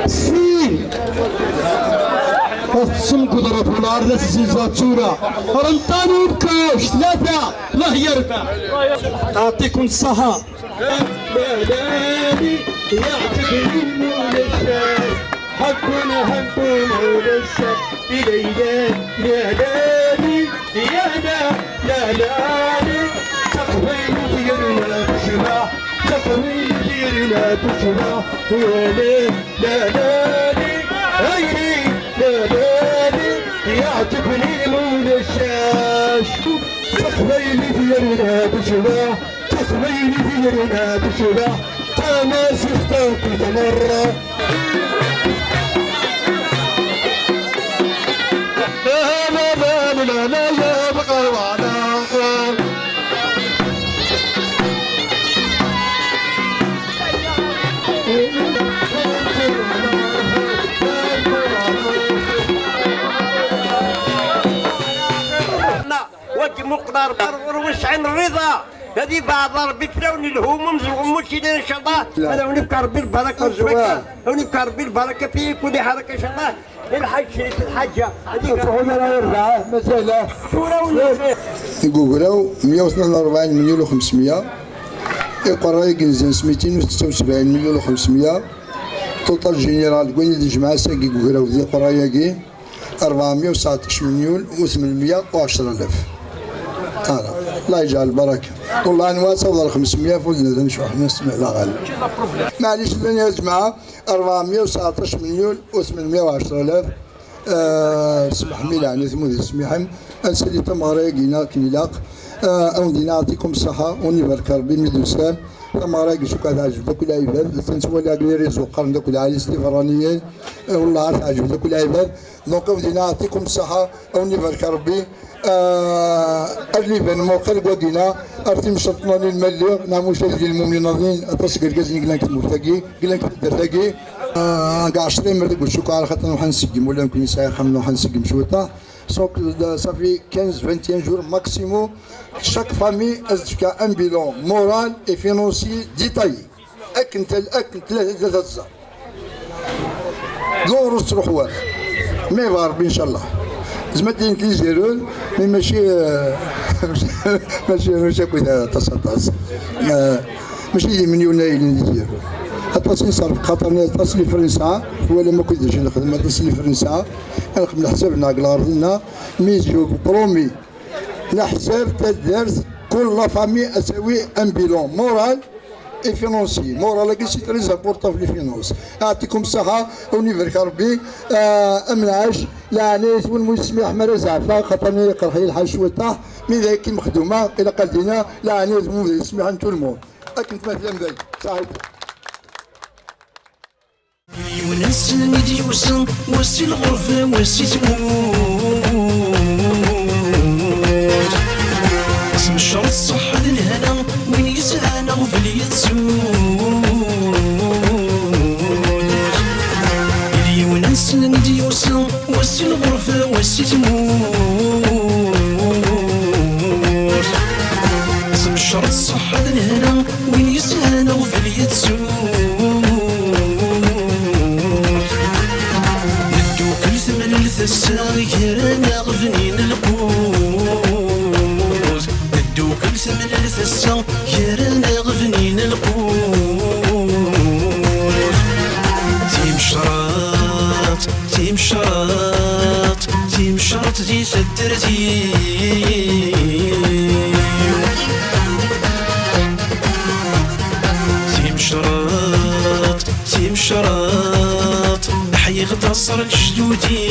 60 قسم قدرة ونار للزيزاتورة. رمضان مكاوش 3. الله يربح يعطيكم الصحة. يعجبني الشاب حبنا هنكون الشاب إلينا يا لالي يا لالي تقوين ديرنا تشبع تقوين ديرنا تشبع يا لالي أيني يا لالي يعجبني الشاش تقوين ديرنا تشبع تقوين ديرنا تشبع تماس يختار كل مرة. لا يا بقر وعنا وجه مقدار وش عن الرضا هذه بعض ربي تلاوني الهموم زغموشي ان شاء الله. انا ونبقى ربي البركه والزواج ونبقى ربي البركه في كل حركه ان شاء الله. الحج شريك الحاجه هذيك هنا يرجع مساله يقولوا 142 مليون و500 يقرا يجنزنس 276 مليون و500 توتال جينيرال وين الجماعه ساقي يقولوا ذي قرايه 419 مليون و810 ألف. الله يجعل البركه والله نواسى وضل 500 فوزنا نشوف احنا نسمع لا غالب معليش يا جماعه 419 مليون و810 ألف. سمح لي يعني ثمود سميحم انسالي تماريقينا كنيلاق اودي نعطيكم الصحه ونبارك ربي مدوسان تماريق شكرا تعجب ذاك العباد تنسوا لي اقلي رزق قرن ذاك العاليس الفرانيين والله تعجب ذاك العباد دونك اودي نعطيكم الصحه ونبارك ربي. اللي موقع القدينا ارتي مشطنا للمليغ نعم مشاهدين المؤمنين اتصل كازني قلنا كتمرتقي قلنا كتدرتقي كاع 20 مرة قلت شكرا على خاطر حنسقم ولا يمكن يساعد خمنا حنسقم شويطه سونك صافي 15 21 جور ماكسيموم chaque famille a un bilan moral et financier détaillé. أكن ثلاثة أجزاء. دور تروح واحد. ما يبغى إن شاء الله. زمتين تيزيرون ماشي كذا تصاص. ماشي مليون يزيرون. حتى صرف خاطر تصل فرنسا ولا ما كنتش نخدم تصل فرنسا نخدم حسابنا على أرضنا ميزيو برومي. الحساب تدرس كل فامي اسوي ان بيلون مورال اي فينونسي مورال كي سي تري امبورطون في الفينونس. يعطيكم الصحه ونبارك ربي. امنعش لعنيت والمسمي احمر زعفه خاطرني يقرحي الحاج شويطه من ذاك مخدومه الى قلدينا لعنيت المسمي عن تو المون اكنت مثلا ذاك صحيح وناس مديوسن وسي الغرفه وسي تموت اسم الشرط صح الهنا وين يسهانا وفي اليتسود اللي وناس نديوسن وسي الغرفه وسي تموت اسم الشرط صح الهنا وين يسهانا وفي اليتسود ندو كل ثمن الثساير غفنين القوت ندو كل ثمن الثساير غفنين القوت تيم شراط تيم شراط تيم شراط دي سدرتي تيم شراط تيم شراط يغتصر الجدودي